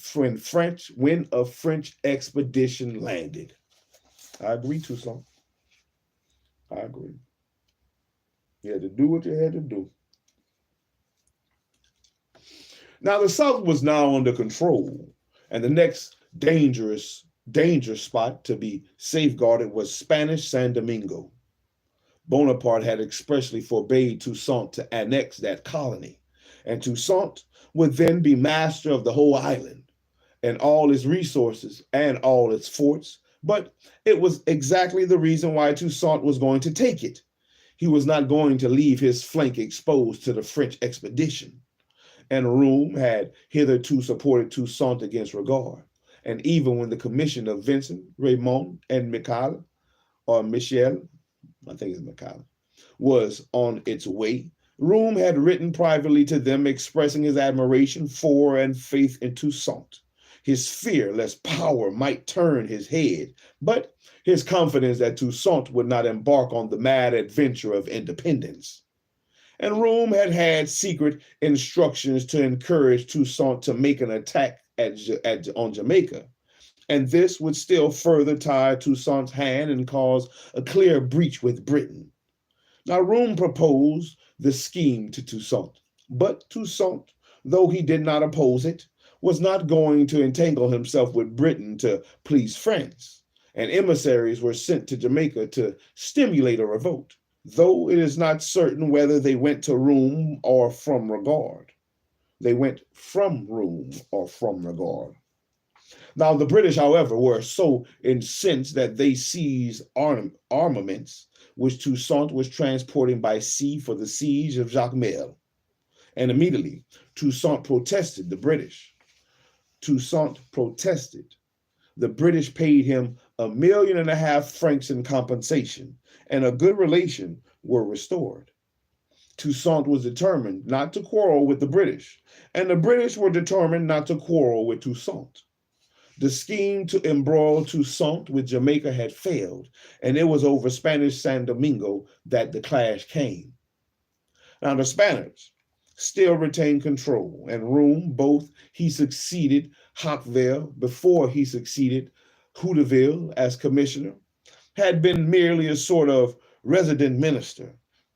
a French expedition landed. I agree, Toussaint. I agree. You had to do what you had to do. Now the South was now under control, and the next danger spot to be safeguarded was Spanish San Domingo. Bonaparte had expressly forbade Toussaint to annex that colony, and Toussaint would then be master of the whole island and all its resources and all its forts. But it was exactly the reason why Toussaint was going to take it. He was not going to leave his flank exposed to the French expedition. And Rome had hitherto supported Toussaint against Regard. And even when the commission of Vincent, Raymond, and Michel, I think it's Michel, was on its way, Rome had written privately to them expressing his admiration for and faith in Toussaint, his fear lest power might turn his head, but his confidence that Toussaint would not embark on the mad adventure of independence. And Rome had had secret instructions to encourage Toussaint to make an attack on Jamaica. And this would still further tie Toussaint's hand and cause a clear breach with Britain. Now, Rome proposed the scheme to Toussaint, but Toussaint, though he did not oppose it, was not going to entangle himself with Britain to please France, and emissaries were sent to Jamaica to stimulate a revolt, though it is not certain whether they went to Rome or from Regard. They went from Rome or from Regard. Now, the British, however, were so incensed that they seized armaments, which Toussaint was transporting by sea for the siege of Jacmel. And immediately, Toussaint protested the British. Toussaint protested. The British paid him $1.5 million francs in compensation, and a good relation were restored. Toussaint was determined not to quarrel with the British, and the British were determined not to quarrel with Toussaint. The scheme to embroil Toussaint with Jamaica had failed, and it was over Spanish San Domingo that the clash came. Now, the Spaniards still retained control, and both he succeeded Hockville before he succeeded Houdeville as commissioner, had been merely a sort of resident minister.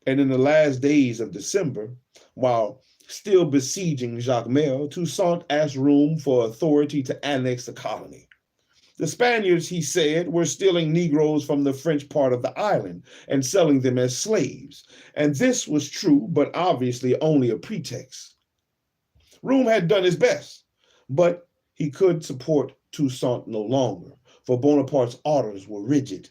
And in the last days of December, while still besieging Jacmel, Toussaint asked Room for authority to annex the colony. The Spaniards, he said, were stealing Negroes from the French part of the island and selling them as slaves. And this was true, but obviously only a pretext. Room had done his best, but he could support Toussaint no longer, for Bonaparte's orders were rigid,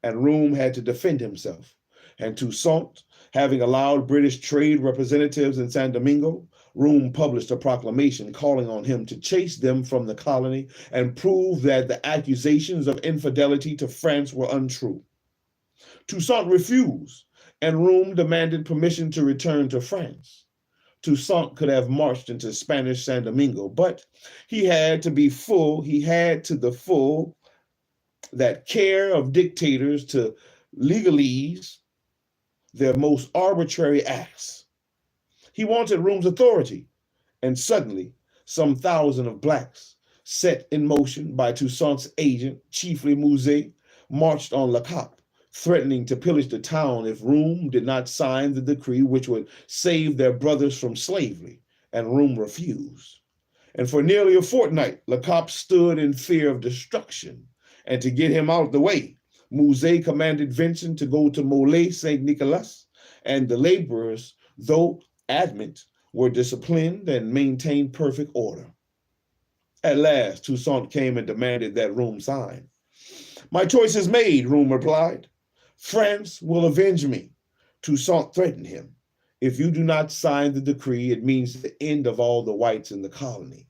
and Room had to defend himself. And Toussaint, having allowed British trade representatives in San Domingo, Room published a proclamation calling on him to chase them from the colony and prove that the accusations of infidelity to France were untrue. Toussaint refused, and Room demanded permission to return to France. Toussaint could have marched into Spanish San Domingo, but he had to the full that care of dictators to legalize their most arbitrary acts. He wanted Room's authority, and suddenly some thousand of blacks, set in motion by Toussaint's agent, chiefly Musée, marched on Le Cap, threatening to pillage the town if Room did not sign the decree which would save their brothers from slavery, and Room refused. And for nearly a fortnight, Le Cap stood in fear of destruction, and to get him out of the way, Musée commanded Vincent to go to Molay St. Nicolas, and the laborers, though adamant, were disciplined and maintained perfect order. At last, Toussaint came and demanded that Room sign. "My choice is made," Room replied. "France will avenge me." Toussaint threatened him. "If you do not sign the decree, it means the end of all the whites in the colony,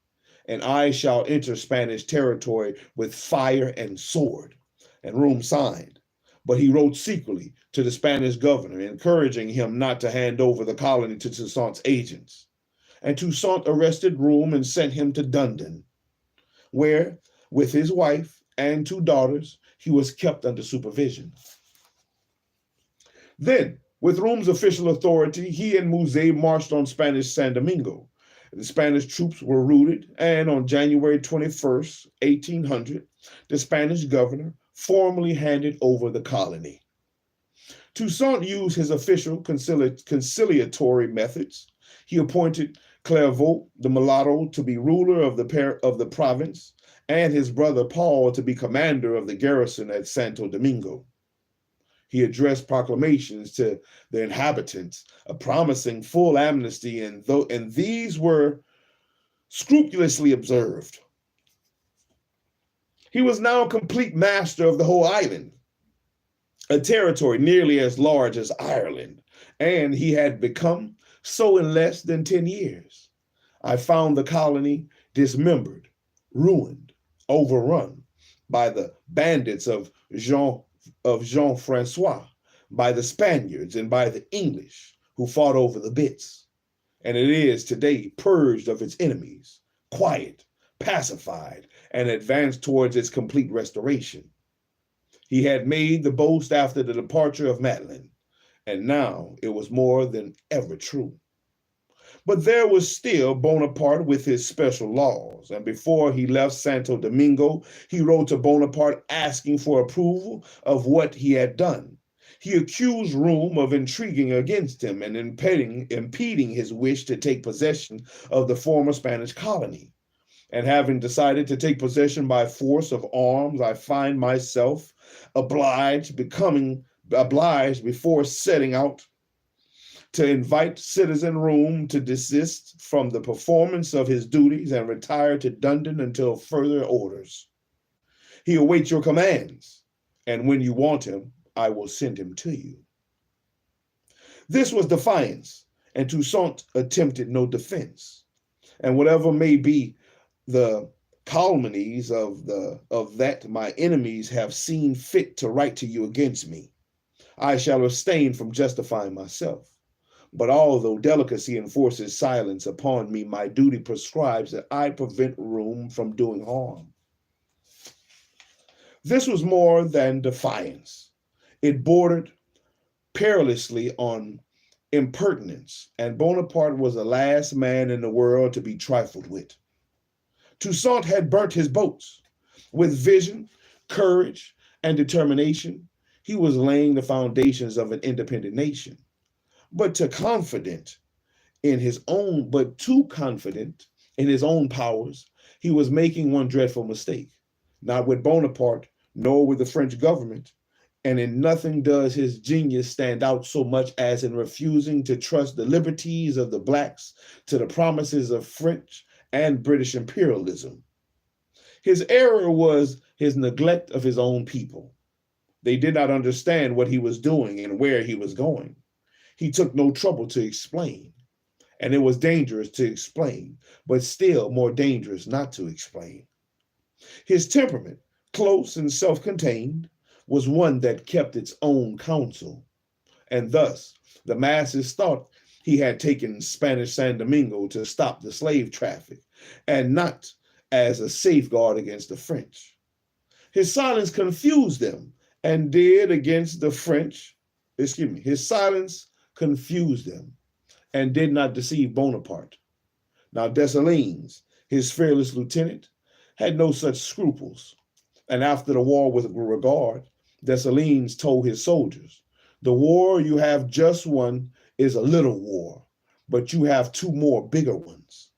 and I shall enter Spanish territory with fire and sword." And Room signed, but he wrote secretly to the Spanish governor, encouraging him not to hand over the colony to Toussaint's agents. And Toussaint arrested Room and sent him to Dundon, where, with his wife and 2 daughters, he was kept under supervision. Then, with Room's official authority, he and Musée marched on Spanish San Domingo. The Spanish troops were routed, and on January 21st, 1800, the Spanish governor formally handed over the colony. Toussaint used his official conciliatory methods. He appointed Clairvaux, the mulatto, to be ruler of the province, and his brother Paul to be commander of the garrison at Santo Domingo. He addressed proclamations to the inhabitants, promising full amnesty, and these were scrupulously observed. He was now complete master of the whole island, a territory nearly as large as Ireland, and he had become so in less than 10 years. I found the colony dismembered, ruined, overrun by the bandits of Jean-Francois, by the Spaniards, and by the English, who fought over the bits. And it is today purged of its enemies, quiet, pacified, and advanced towards its complete restoration. He had made the boast after the departure of Madeline, and now it was more than ever true. But there was still Bonaparte with his special laws, and before he left Santo Domingo, he wrote to Bonaparte asking for approval of what he had done. He accused Room of intriguing against him and impeding his wish to take possession of the former Spanish colony. And having decided to take possession by force of arms, I find myself obliged before setting out to invite Citizen Room to desist from the performance of his duties and retire to London until further orders. He awaits your commands, and when you want him, I will send him to you. This was defiance, and Toussaint attempted no defense. And whatever may be the calumnies of that my enemies have seen fit to write to you against me, I shall abstain from justifying myself. But although delicacy enforces silence upon me, my duty prescribes that I prevent Room from doing harm. This was more than defiance. It bordered perilously on impertinence, and Bonaparte was the last man in the world to be trifled with. Toussaint had burnt his boats. With vision, courage, and determination, he was laying the foundations of an independent nation. But too confident in his own powers, he was making one dreadful mistake. Not with Bonaparte, nor with the French government, and in nothing does his genius stand out so much as in refusing to trust the liberties of the blacks to the promises of French and British imperialism. His error was his neglect of his own people. They did not understand what he was doing and where he was going. He took no trouble to explain, and it was dangerous to explain, but still more dangerous not to explain. His temperament, close and self-contained, was one that kept its own counsel, and thus the masses thought he had taken Spanish San Domingo to stop the slave traffic, and not as a safeguard against the French. His silence confused them and did against the French, his silence confused them and did not deceive Bonaparte. Now Dessalines, his fearless lieutenant, had no such scruples. And after the war with regard, Dessalines told his soldiers, the war you have just won is a little war, but you have two more bigger ones.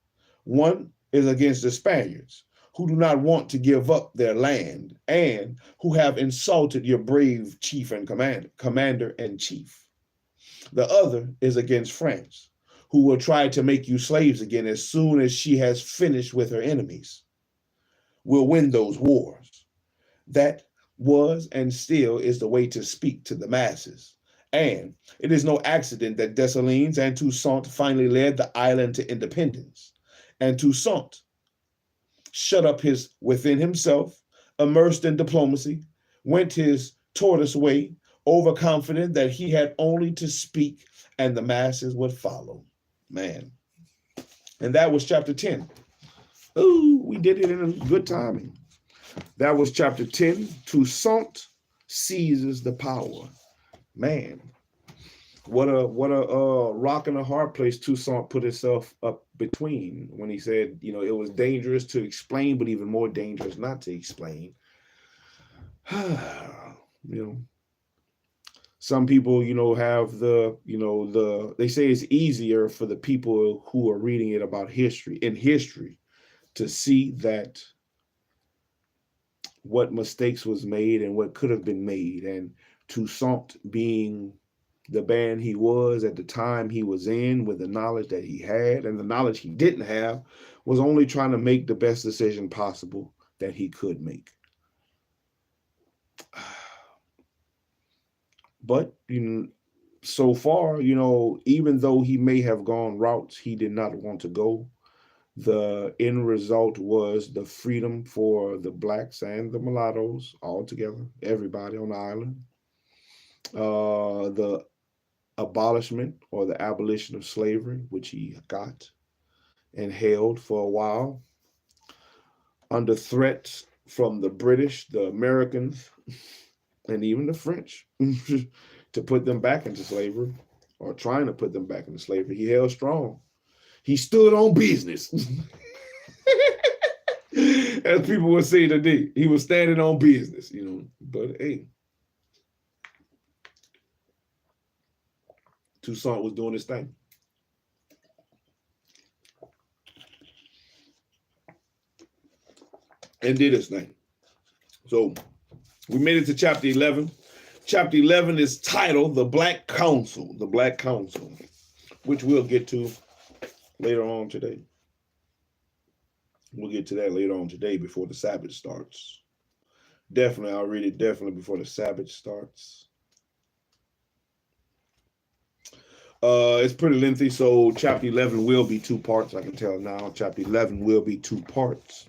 One is against the Spaniards, who do not want to give up their land and who have insulted your brave chief and commander-in-chief. The other is against France, who will try to make you slaves again as soon as she has finished with her enemies. We'll win those wars. That was and still is the way to speak to the masses. And it is no accident that Dessalines and Toussaint finally led the island to independence. And Toussaint, shut up within himself, immersed in diplomacy, went his tortoise way, overconfident that he had only to speak and the masses would follow. Man. And that was chapter 10. Ooh, we did it in a good timing. That was chapter 10. Toussaint seizes the power. Man, what a rock and a hard place Toussaint put himself up between when he said, it was dangerous to explain, but even more dangerous not to explain. Some people, have they say it's easier for the people who are reading it about history to see that what mistakes was made and what could have been made. And Toussaint, being the man he was at the time he was in, with the knowledge that he had and the knowledge he didn't have, was only trying to make the best decision possible that he could make. But so far, even though he may have gone routes he did not want to go, the end result was the freedom for the blacks and the mulattoes all together, everybody on the island. The abolishment or the abolition of slavery, which he got and held for a while under threats from the British, the Americans, and even the French to put them back into slavery, or trying to put them back into slavery. He held strong. He stood on business. As people would say today, he was standing on business, But hey, Toussaint was doing his thing. And did his thing. So we made it to chapter 11. Chapter 11 is titled The Black Council. The Black Council. which we'll get to later on today. We'll get to that later on today before the Sabbath starts. Definitely, I'll read it definitely before the Sabbath starts. It's pretty lengthy, so chapter 11 will be 2 parts. I can tell now. Chapter 11 will be 2 parts.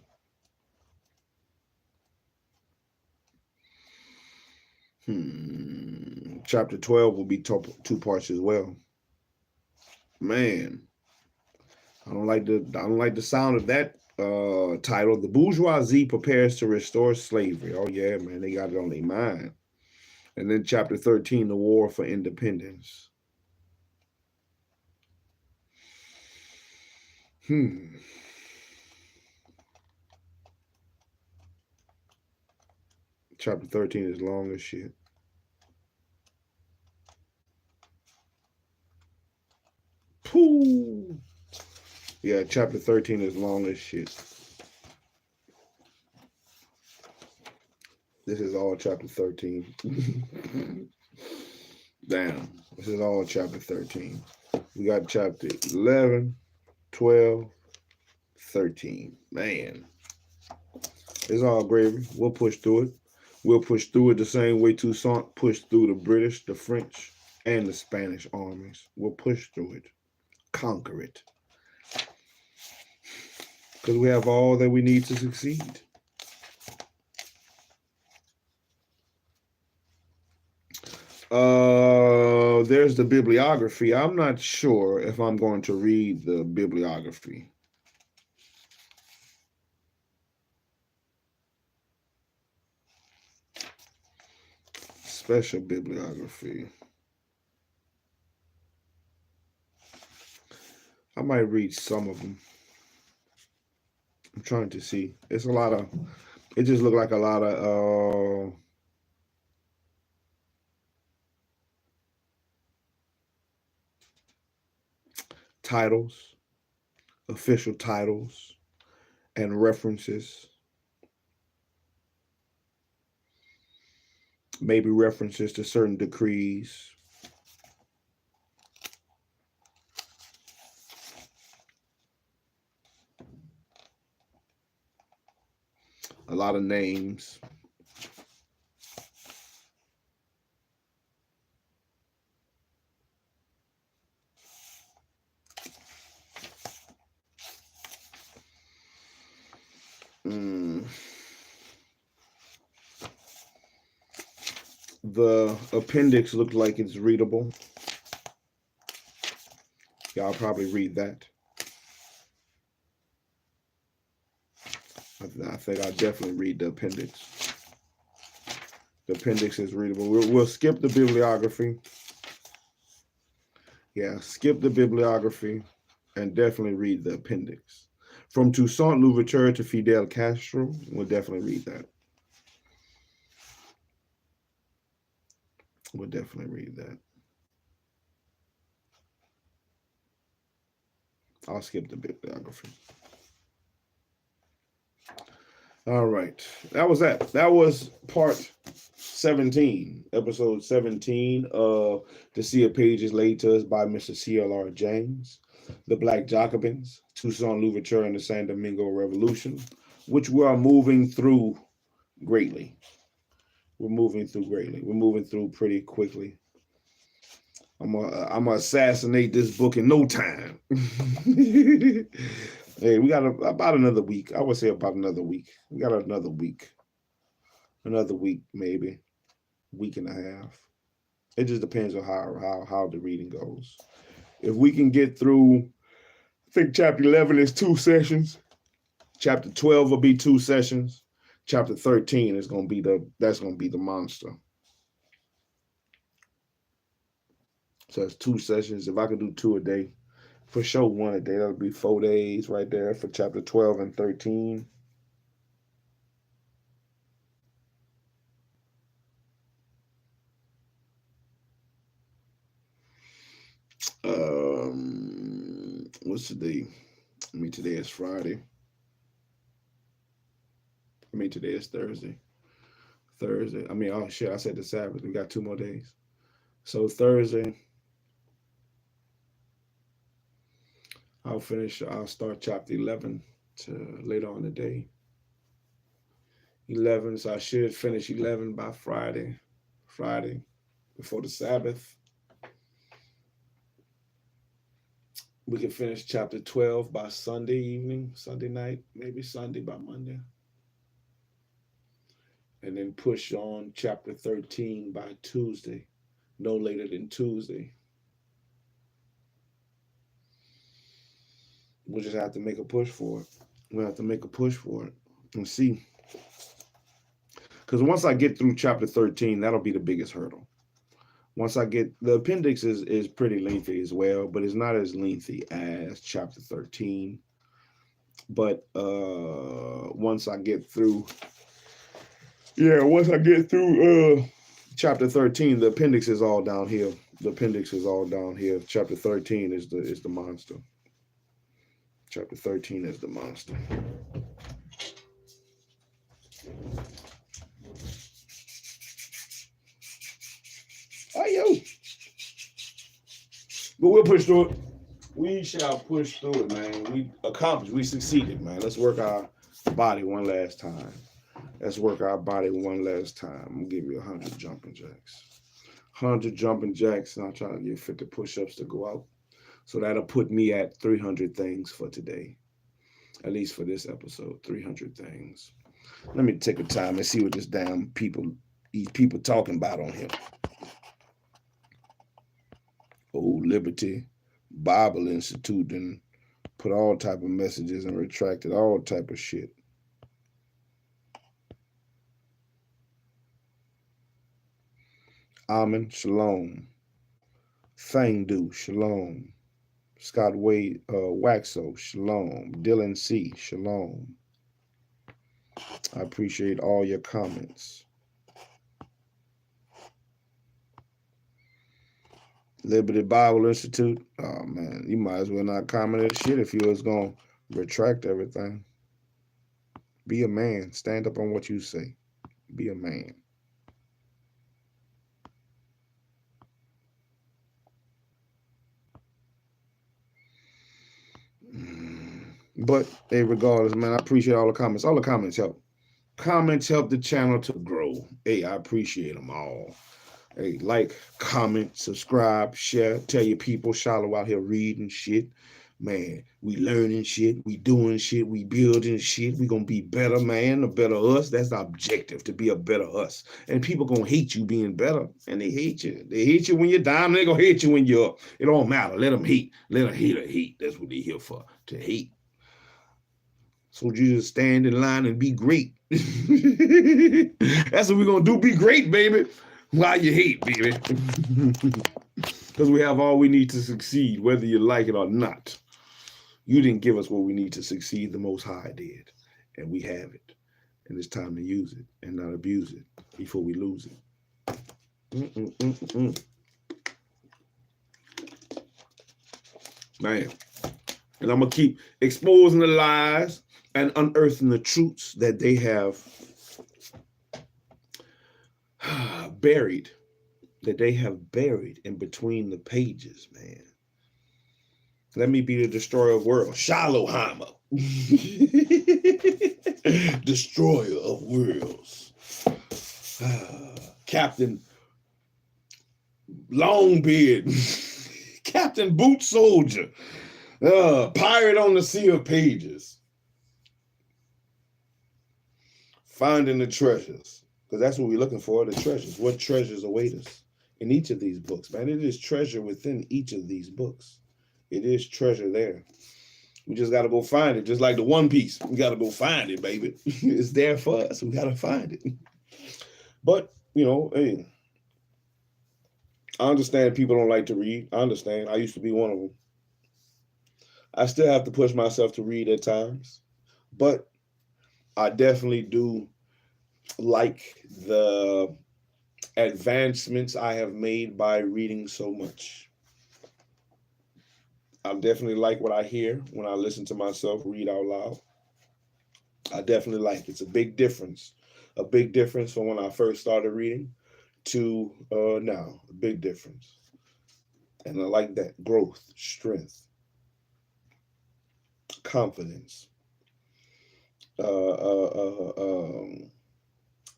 Chapter 12 will be 2 parts as well. Man, I don't like the sound of that title. The bourgeoisie prepares to restore slavery. Oh yeah, man, they got it on their mind. And then chapter 13, the war for independence. Chapter 13 is long as shit. Pooh. Yeah, chapter 13 is long as shit. This is all chapter 13. Damn. This is all chapter 13. We got chapter 11, 12, 13. Man. It's all gravy. We'll push through it. We'll push through it the same way Toussaint pushed through the British, the French, and the Spanish armies. We'll push through it. Conquer it. Because we have all that we need to succeed. There's the bibliography. I'm not sure if I'm going to read the bibliography. Special bibliography. I might read some of them. I'm trying to see. It's a lot of, it just looked like a lot of titles, official titles, and references. Maybe references to certain decrees. A lot of names. The appendix looked like it's readable. Y'all probably read that. I think I'll definitely read the appendix. The appendix is readable. We'll skip the bibliography. Yeah, skip the bibliography and definitely read the appendix. From Toussaint Louverture to Fidel Castro, we'll definitely read that. We'll definitely read that. I'll skip the bibliography. All right. That was that. That was part 17, episode 17 of The Sea of Pages laid to us by Mr. C.L.R. James, The Black Jacobins, Toussaint Louverture and the San Domingo Revolution, which we are moving through greatly. We're moving through greatly. We're moving through pretty quickly. I'm gonna assassinate this book in no time. Hey, we got about another week. I would say about another week. We got another week. Another week, maybe. Week and a half. It just depends on how the reading goes. If we can get through, I think chapter 11 is 2 sessions. Chapter 12 will be 2 sessions. Chapter 13 is gonna be the monster. So it's 2 sessions. If I could do 2 a day, for sure 1 a day, that'll be 4 days right there for chapter 12 and 13. What's today? I mean, today is Friday. I mean, today is Thursday. I mean, oh shit, I said the Sabbath. We got 2 more days. So Thursday. I'll start chapter 11 to later on today. 11, so I should finish 11 by Friday before the Sabbath. We can finish chapter 12 by Sunday evening, Sunday night, maybe Sunday by Monday. And then push on chapter 13 by Tuesday, no later than Tuesday. We'll just have to make a push for it. We'll have to make a push for it and see. Because once I get through chapter 13, that'll be the biggest hurdle. Once I get, the appendix is pretty lengthy as well, but it's not as lengthy as chapter 13. But once I get through chapter 13, the appendix is all downhill. The appendix is all downhill. Chapter 13 is the monster. Chapter 13 is the monster. Oh, yo. But we'll push through it. We shall push through it, man. We accomplished. We succeeded, man. Let's work our body one last time. Let's work our body one last time. I'm going to give you 100 jumping jacks. 100 jumping jacks, and I'll try to get 50 push-ups to go out. So that'll put me at 300 things for today. At least for this episode, 300 things. Let me take a time and see what these people talking about on here. Old Liberty Bible Institute and put all type of messages and retracted all type of shit. Amen, shalom. Thangdu, shalom. Scott Wade, Waxo, shalom. Dylan C, shalom. I appreciate all your comments. Liberty Bible Institute. Oh man, you might as well not comment that shit if you was gonna retract everything. Be a man. Stand up on what you say. Be a man. But hey, regardless, man, I appreciate all the comments. All the comments help. Comments help the channel to grow. Hey, I appreciate them all. Hey, like, comment, subscribe, share, tell your people, SHILO out here reading shit. Man, we learning shit, we doing shit, we building shit. We gonna be better, man, a better us. That's the objective, to be a better us. And people gonna hate you being better, and they hate you. They hate you when you're down, they gonna hate you when you're up. It don't matter. Let them hate. Let a hater hate. That's what they here for, to hate. So you just stand in line and be great. That's what we're gonna do, be great, baby. Why you hate, baby? Because we have all we need to succeed, whether you like it or not. You didn't give us what we need to succeed. The Most High did. And we have it. And it's time to use it and not abuse it before we lose it. Man. And I'm going to keep exposing the lies and unearthing the truths that they have buried in between the pages, man. Let me be the destroyer of worlds. Shiloheimer. Destroyer of worlds. Captain Longbeard. Captain Bootsoulja. Pirate on the sea of pages. Finding the treasures. Because that's what we're looking for, the treasures. What treasures await us in each of these books, man? It is treasure within each of these books. It is treasure there. We just got to go find it. Just like the One Piece. We got to go find it, baby. It's there for us. We got to find it. But, you know, hey, I understand people don't like to read. I understand. I used to be one of them. I still have to push myself to read at times. But I definitely do like the advancements I have made by reading so much. I definitely like what I hear when I listen to myself read out loud. I definitely like it. It's a big difference. A big difference from when I first started reading to now. A big difference. And I like that growth, strength. confidence.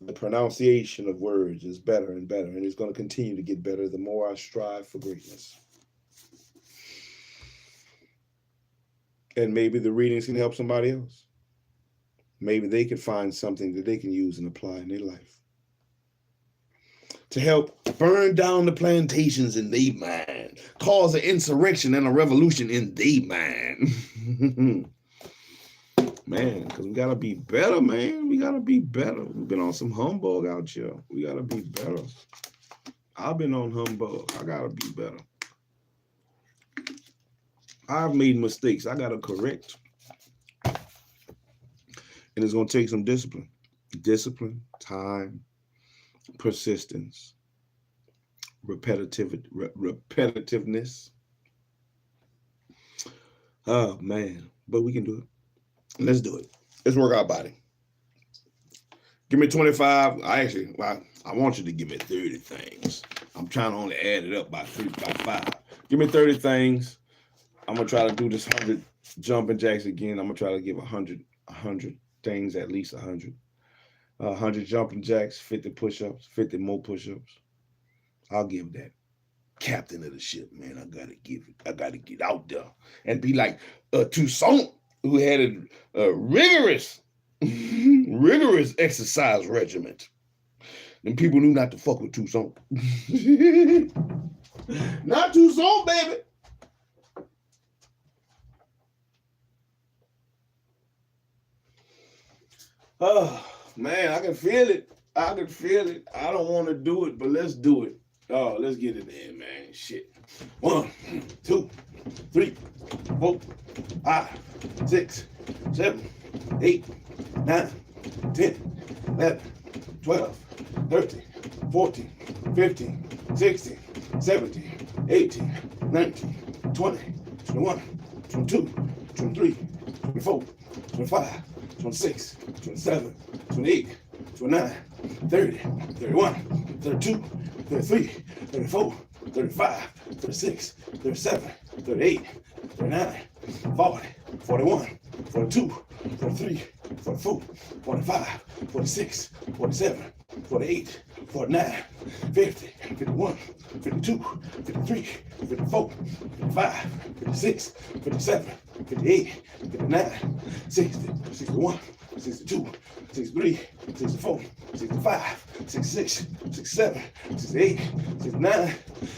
The pronunciation of words is better and better, and it's going to continue to get better the more I strive for greatness. And maybe the readings can help somebody else. Maybe they can find something that they can use and apply in their life to help burn down the plantations in their mind, cause an insurrection and a revolution in their mind. Man, because we got to be better, man. We got to be better. We've been on some humbug out here. We got to be better. I've been on humbug. I got to be better. I've made mistakes. I got to correct. And it's going to take some discipline. Discipline, time, persistence, repetitiveness. Oh, man. But we can do it. Let's do it. Let's work our body. Give me 25. I want you to give me 30 things. I'm trying to only add it up by 5. Give me 30 things. I'm going to try to do this 100 jumping jacks again. I'm going to try to give 100 things, at least 100. 100 jumping jacks, 50 push-ups, 50 more push-ups. I'll give that. Captain of the ship, man. I got to give it. I got to get out there and be like Toussaint, who had a rigorous exercise regimen. And people knew not to fuck with Toussaint. Not Toussaint, baby. Oh, man, I can feel it. I can feel it. I don't want to do it, but let's do it. Oh, let's get it in, man. Shit. 1, 2, 3, 4, 5, 6, 7, 8, 9, 10, 11, 12, 13, 14, 15, 16, 17, 18, 19, 20, 21, 22, 23, 24, 25, 26, 27, 28, 29, 30, 31, 32, 33, 34, 35, 36, 37, 38, 39, 40, 41, 42, 43, 44, 45, 46, 47, 48, 49, 50, 51, 52, 53, 54, 55, 56, 57, 58, 59, 60, 61, 62, 63, 64, 65, 66, 67, 68, 69,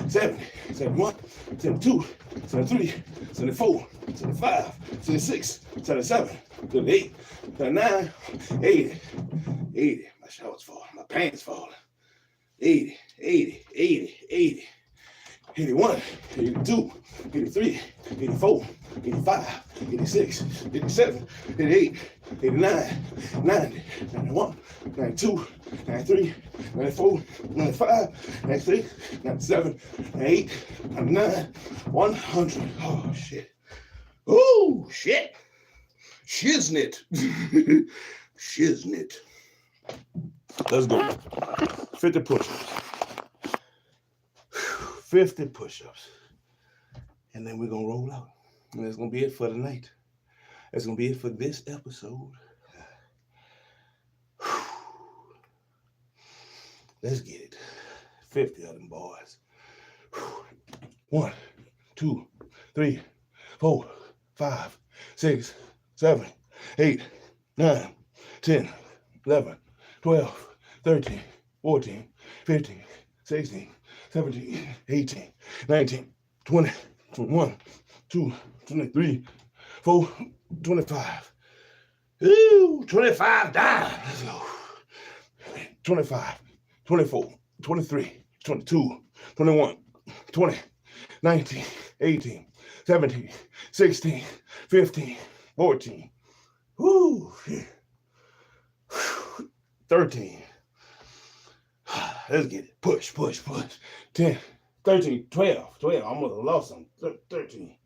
70, 71, 72, 73, 74, 75, 76, 77, 78, 79, 80, 80. My shower's falling. My pants falling. 80, 80, 80, 80. 81, 82, 83, 84, 85, 86, 87, 88, 89, 90, 91, 92, 93, 94, 95, 96, 97, 98, 99, 100. Oh, shit. Oh, shit. Shiznit. Shiznit. Let's go. 50 push-ups. 50 push-ups. And then we're going to roll out. And that's going to be it for tonight. That's going to be it for this episode. Let's get it. 50 of them boys. 1, 2, 3, 4, 5, 6, 7, 8, 9, 10, 11, 12, 13, 14, 15, 16, 17, 18, 19, 20, 21, 22, 23, 4, 25. Ooh, 25 down. Let's go. 25, 24, 23, 22, 21, 20, 19, 18, 17, 16, 15, 14. Woo. 13. Let's get it. Push, push, push. 10, 13, 12. 12. I almost lost some. 13,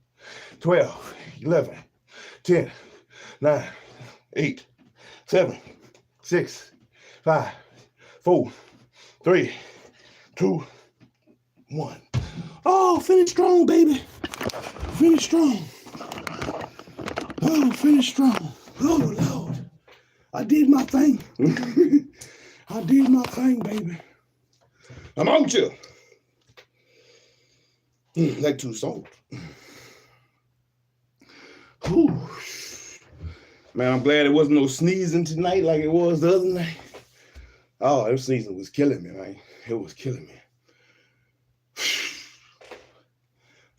12, 11, 10, 9, 8, 7, 6, 5, 4, 3, 2, 1. Oh, finish strong, baby. Finish strong. Oh, finish strong. Oh, Lord. I did my thing. I did my thing, baby. I'm out here. Like Toussaint. Whew. Man, I'm glad it wasn't no sneezing tonight like it was the other night. Oh, that sneezing was killing me, man. It was killing me.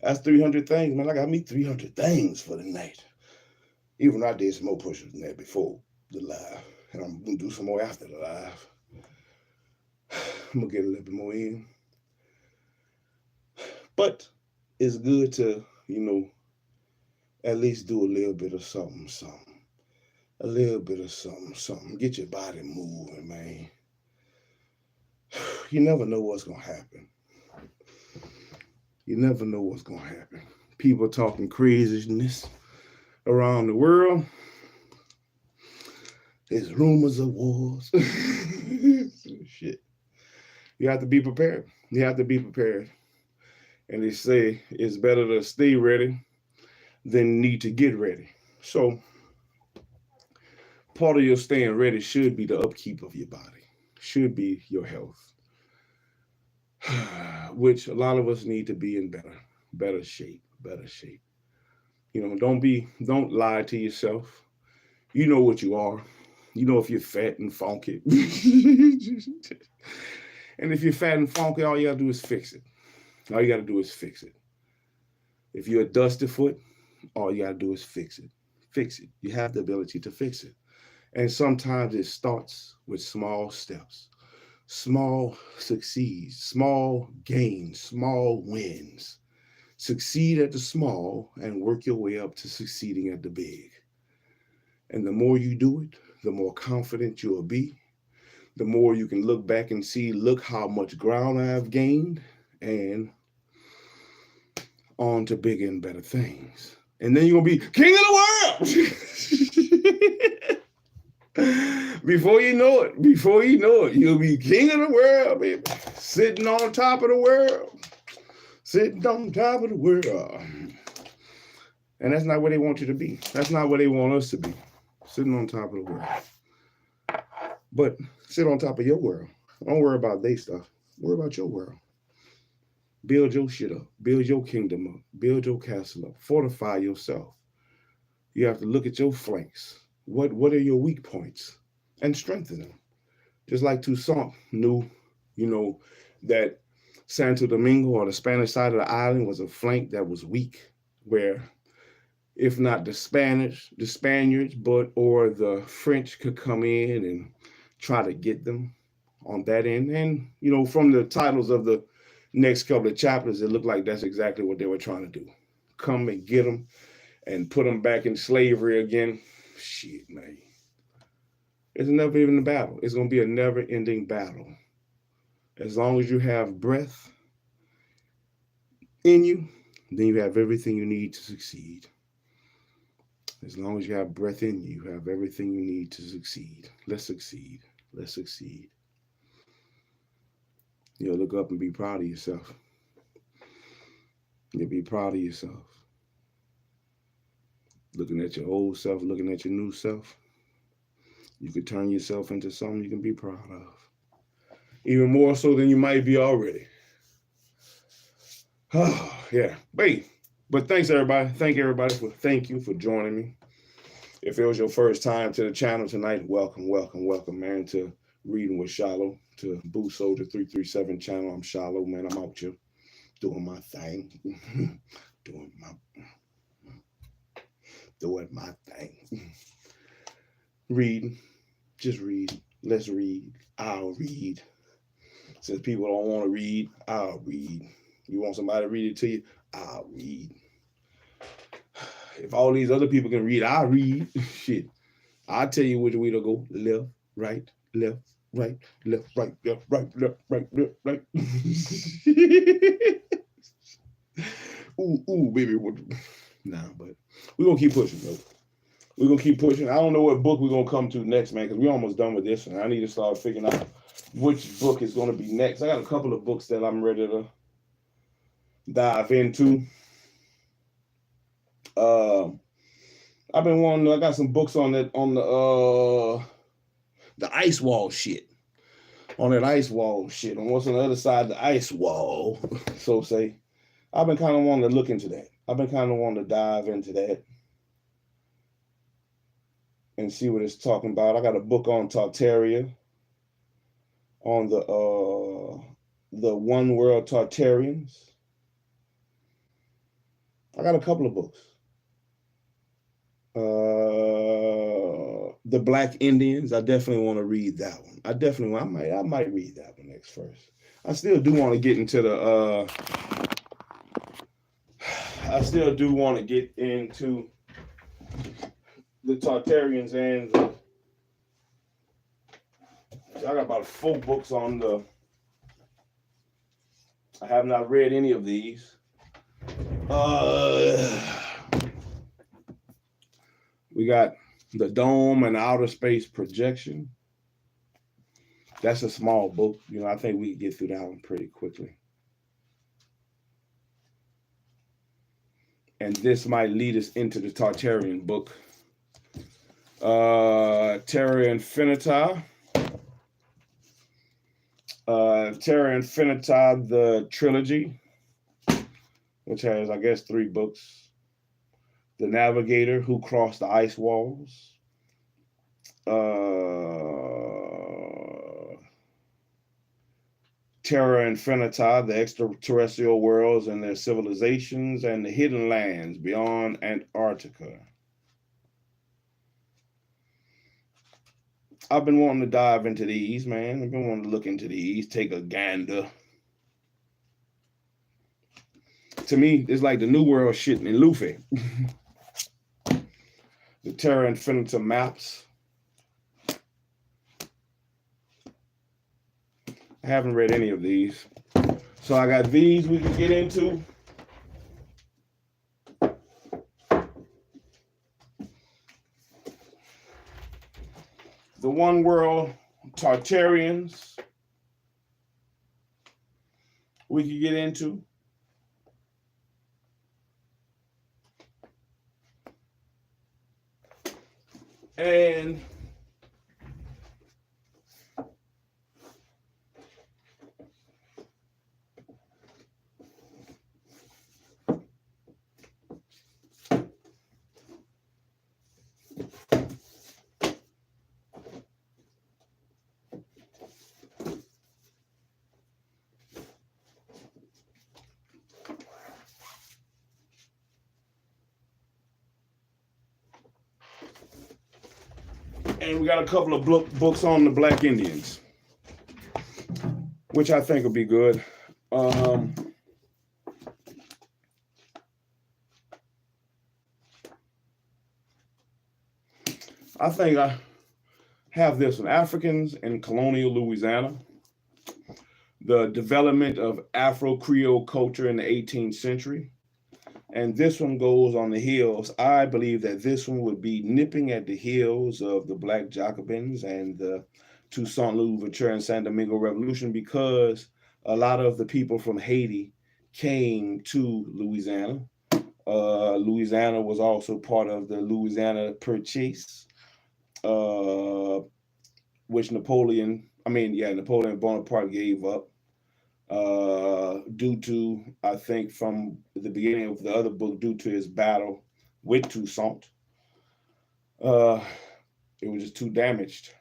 That's 300 things, man. I got me 300 things for the night. Even though I did some more push-ups than that before the live. And I'm going to do some more after the live. I'm going to get a little bit more in. But it's good to, at least do a little bit of something. A little bit of something. Get your body moving, man. You never know what's going to happen. You never know what's going to happen. People talking craziness around the world. There's rumors of wars. Shit. You have to be prepared. You have to be prepared. And they say it's better to stay ready than need to get ready. So part of your staying ready should be the upkeep of your body, should be your health, which a lot of us need to be in better shape. Don't lie to yourself. You know what you are. You know if you're fat and funky. And if you're fat and funky, all you gotta do is fix it. All you gotta do is fix it. If you're a dusty foot, all you gotta do is fix it. Fix it. You have the ability to fix it. And sometimes it starts with small steps, small succeeds, small gains, small wins. Succeed at the small and work your way up to succeeding at the big. And the more you do it, the more confident you'll be. The more you can look back and see, look how much ground I've gained, and on to bigger and better things. And then you're going to be king of the world. Before you know it, you'll be king of the world, baby. Sitting on top of the world. Sitting on top of the world. And that's not where they want you to be. That's not where they want us to be. Sitting on top of the world. But sit on top of your world. Don't worry about their stuff. Worry about your world. Build your shit up. Build your kingdom up. Build your castle up. Fortify yourself. You have to look at your flanks. What are your weak points? And strengthen them. Just like Toussaint knew, that Santo Domingo, or the Spanish side of the island, was a flank that was weak, where if not the Spaniards, or the French could come in and try to get them on that end. And, from the titles of the next couple of chapters, it looked like that's exactly what they were trying to do. Come and get them and put them back in slavery again. Shit, man. It's never even a battle. It's going to be a never-ending battle. As long as you have breath in you, then you have everything you need to succeed. As long as you have breath in you, you have everything you need to succeed. Let's succeed. Let's succeed. Look up and be proud of yourself. Be proud of yourself. Looking at your old self, looking at your new self, you could turn yourself into something you can be proud of. Even more so than you might be already. Oh, yeah. But thanks, everybody. Thank you for joining me. If it was your first time to the channel tonight, welcome, man, to Reading with SHILO, to Bootsoulja337 channel. I'm SHILO, man. I'm out here doing my thing. doing my thing. Reading. Just read. Let's read. I'll read. Since people don't want to read, I'll read. You want somebody to read it to you? I'll read. If all these other people can read, I'll read. Shit. I'll tell you which way to go. Left, right, left, right, left, right, left, right, left, right, left, right. Ooh, baby. Nah, but we're going to keep pushing, though. We're going to keep pushing. I don't know what book we're going to come to next, man, because we're almost done with this one. I need to start figuring out which book is going to be next. I got a couple of books that I'm ready to dive into. I've been wanting. I got some books on that on the ice wall shit. On that ice wall shit. On what's on the other side of the ice wall, so say. I've been kind of wanting to look into that. I've been kind of wanting to dive into that and see what it's talking about. I got a book on Tartaria, on the One World Tartarians. I got a couple of books. The Black Indians. I definitely want to read that one. I might read that one next first. I still do want to get into the Tartarians and I got about 4 books on I have not read any of these. We got The Dome and Outer Space Projection. That's a small book. You know, I think we can get through that one pretty quickly. And this might lead us into the Tartarian book. Terra Infinita. Terra Infinita, the trilogy, which has, I guess, 3 books. The Navigator Who Crossed the Ice Walls. Terra Infinita, the extraterrestrial worlds and their civilizations, and the hidden lands beyond Antarctica. I've been wanting to dive into these, man. I've been wanting to look into these, take a gander. To me, it's like the New World shit in Luffy. The Terra Infinita maps. I haven't read any of these. So I got these we can get into. The One World Tartarians we could get into. And we got a couple of books on the Black Indians, which I think will be good. I think I have this one, Africans in Colonial Louisiana, the development of Afro-Creole culture in the 18th century. And this one goes on the heels. I believe that this one would be nipping at the heels of the Black Jacobins and the Toussaint Louverture and San Domingo Revolution, because a lot of the people from Haiti came to Louisiana. Louisiana was also part of the Louisiana Purchase, which Napoleon Bonaparte gave up. Due to, I think from the beginning of the other book, due to his battle with Toussaint. It was just too damaged.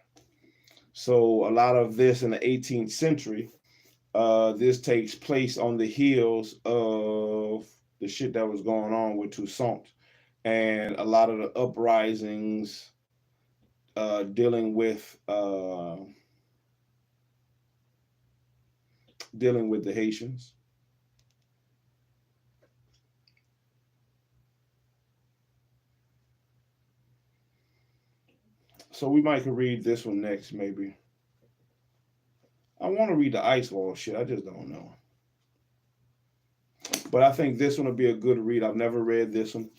So a lot of this in the 18th century, this takes place on the heels of the shit that was going on with Toussaint and a lot of the uprisings dealing with the Haitians. So we might could read this one next, maybe. I want to read the ice wall shit. I just don't know. But I think this one will be a good read. I've never read this one.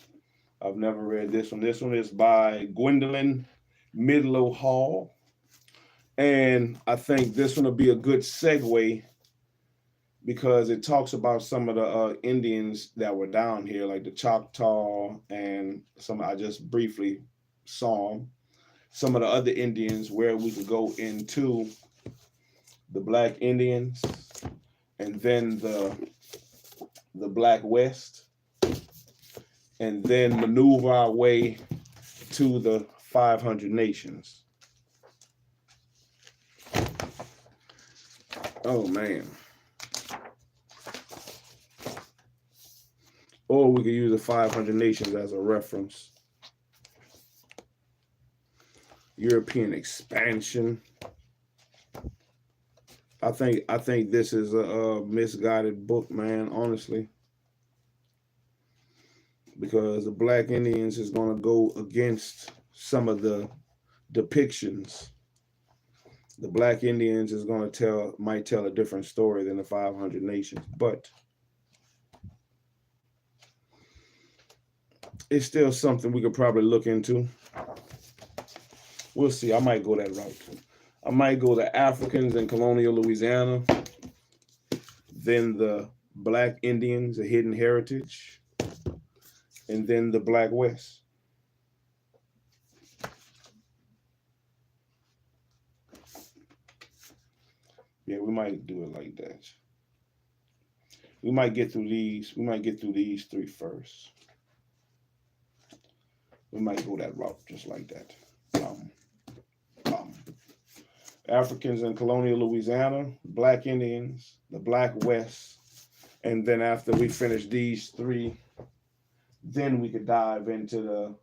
This one is by Gwendolyn Midlow Hall. And I think this one will be a good segue because it talks about some of the Indians that were down here, like the Choctaw and some I just briefly saw 'em. Some of the other Indians where we could go into the Black Indians and then the Black West, and then maneuver our way to the 500 nations. Oh man. Or we could use the 500 nations as a reference. European expansion. I think this is a misguided book, man, honestly. Because the Black Indians is going to go against some of the depictions. The Black Indians is going to might tell a different story than the 500 nations, but it's still something we could probably look into. We'll see. I might go that route. I might go the Africans in colonial Louisiana, then the Black Indians, a hidden heritage, and then the Black West. Yeah, we might do it like that. We might get through these. We might get through these three first. We might go that route just like that. Africans in colonial Louisiana, Black Indians, the Black West, and then after we finish these three, then we could dive into the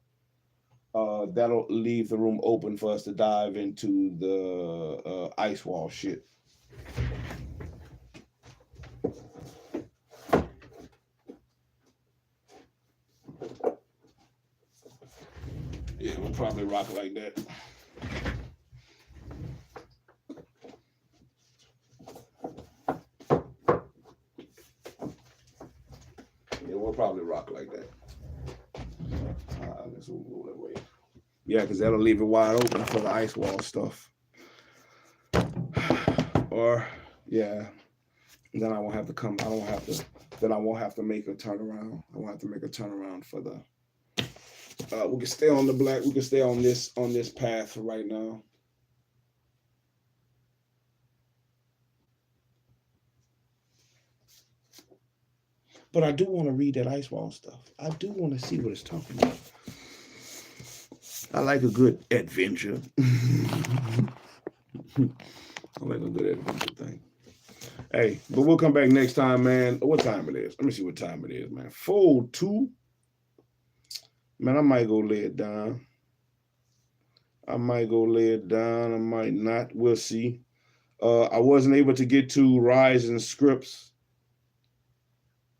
that'll leave the room open for us to dive into the ice wall shit. Yeah, we'll probably rock like that. Yeah, we'll probably rock like that. Let's move that way. Yeah, because that'll leave it wide open for the ice wall stuff. Or, yeah, then I won't have to come. I don't have to. Then I won't have to make a turnaround. I won't have to make a turnaround for the. We can stay on the black. We can stay on this path for right now. But I do want to read that ice wall stuff. I do want to see what it's talking about. I like a good adventure. I like a good adventure thing. Hey, but we'll come back next time, man. What time it is? Let me see what time it is, man. 4:02. Man, I might go lay it down. I might go lay it down. I might not. We'll see. I wasn't able to get to Rise and Scripts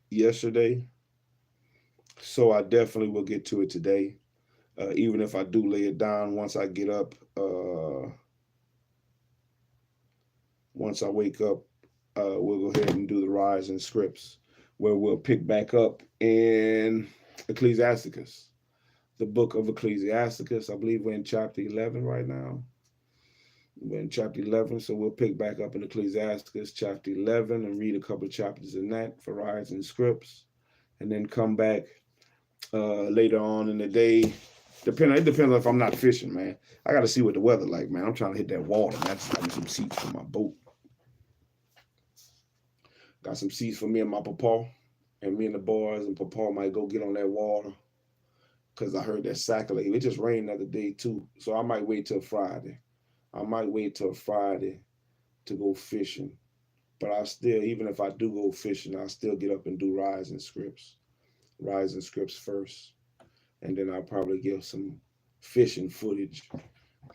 yesterday, so I definitely will get to it today. Even if I do lay it down once I get up, once I wake up, we'll go ahead and do the Rise and Scripts, where we'll pick back up in Ecclesiasticus, the book of Ecclesiasticus. I believe we're in chapter 11 right now. We're in chapter 11, so we'll pick back up in Ecclesiasticus chapter 11 and read a couple of chapters in that for Rise and Scripts, and then come back later on in the day. It depends if I'm not fishing, man. I got to see what the weather like, man. I'm trying to hit that water. That's having some seats for my boat. Got some seats for me and my papa, and me and the boys, and papa might go get on that water because I heard that Saturday. It just rained the other day too, so I might wait till Friday. I might wait till Friday to go fishing, but I still, even if I do go fishing, I'll still get up and do Rise and Scripts first, and then I'll probably give some fishing footage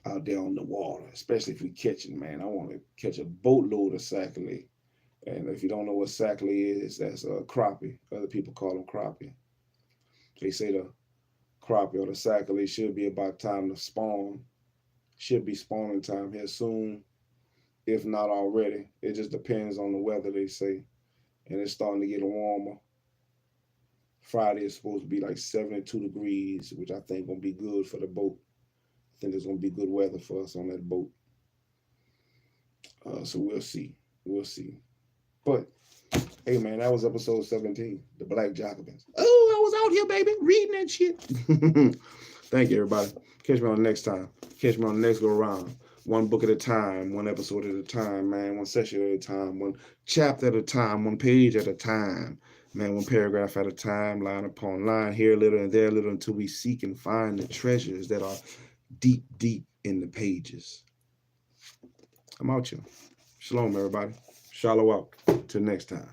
out there on the water, especially if we catching, man. I want to catch a boatload of Saturday. And if you don't know what Sackler is, that's a crappie. Other people call them crappie. They say the crappie or the Sackler should be about time to spawn. Should be spawning time here soon, if not already. It just depends on the weather, they say. And it's starting to get warmer. Friday is supposed to be like 72 degrees, which I think going to be good for the boat. I think there's going to be good weather for us on that boat. So we'll see. We'll see. But Hey, man, that was episode 17, the Black Jacobins. Oh, I was out here, baby, reading that shit. Thank you, everybody. Catch me on the next time. Catch me on the next go around. One book at a time, one episode at a time, man. One session at a time, one chapter at a time, one page at a time. Man, one paragraph at a time, line upon line, here a little and there a little, until we seek and find the treasures that are deep, deep in the pages. I'm out here. Shalom, everybody. Shalom out. Till next time.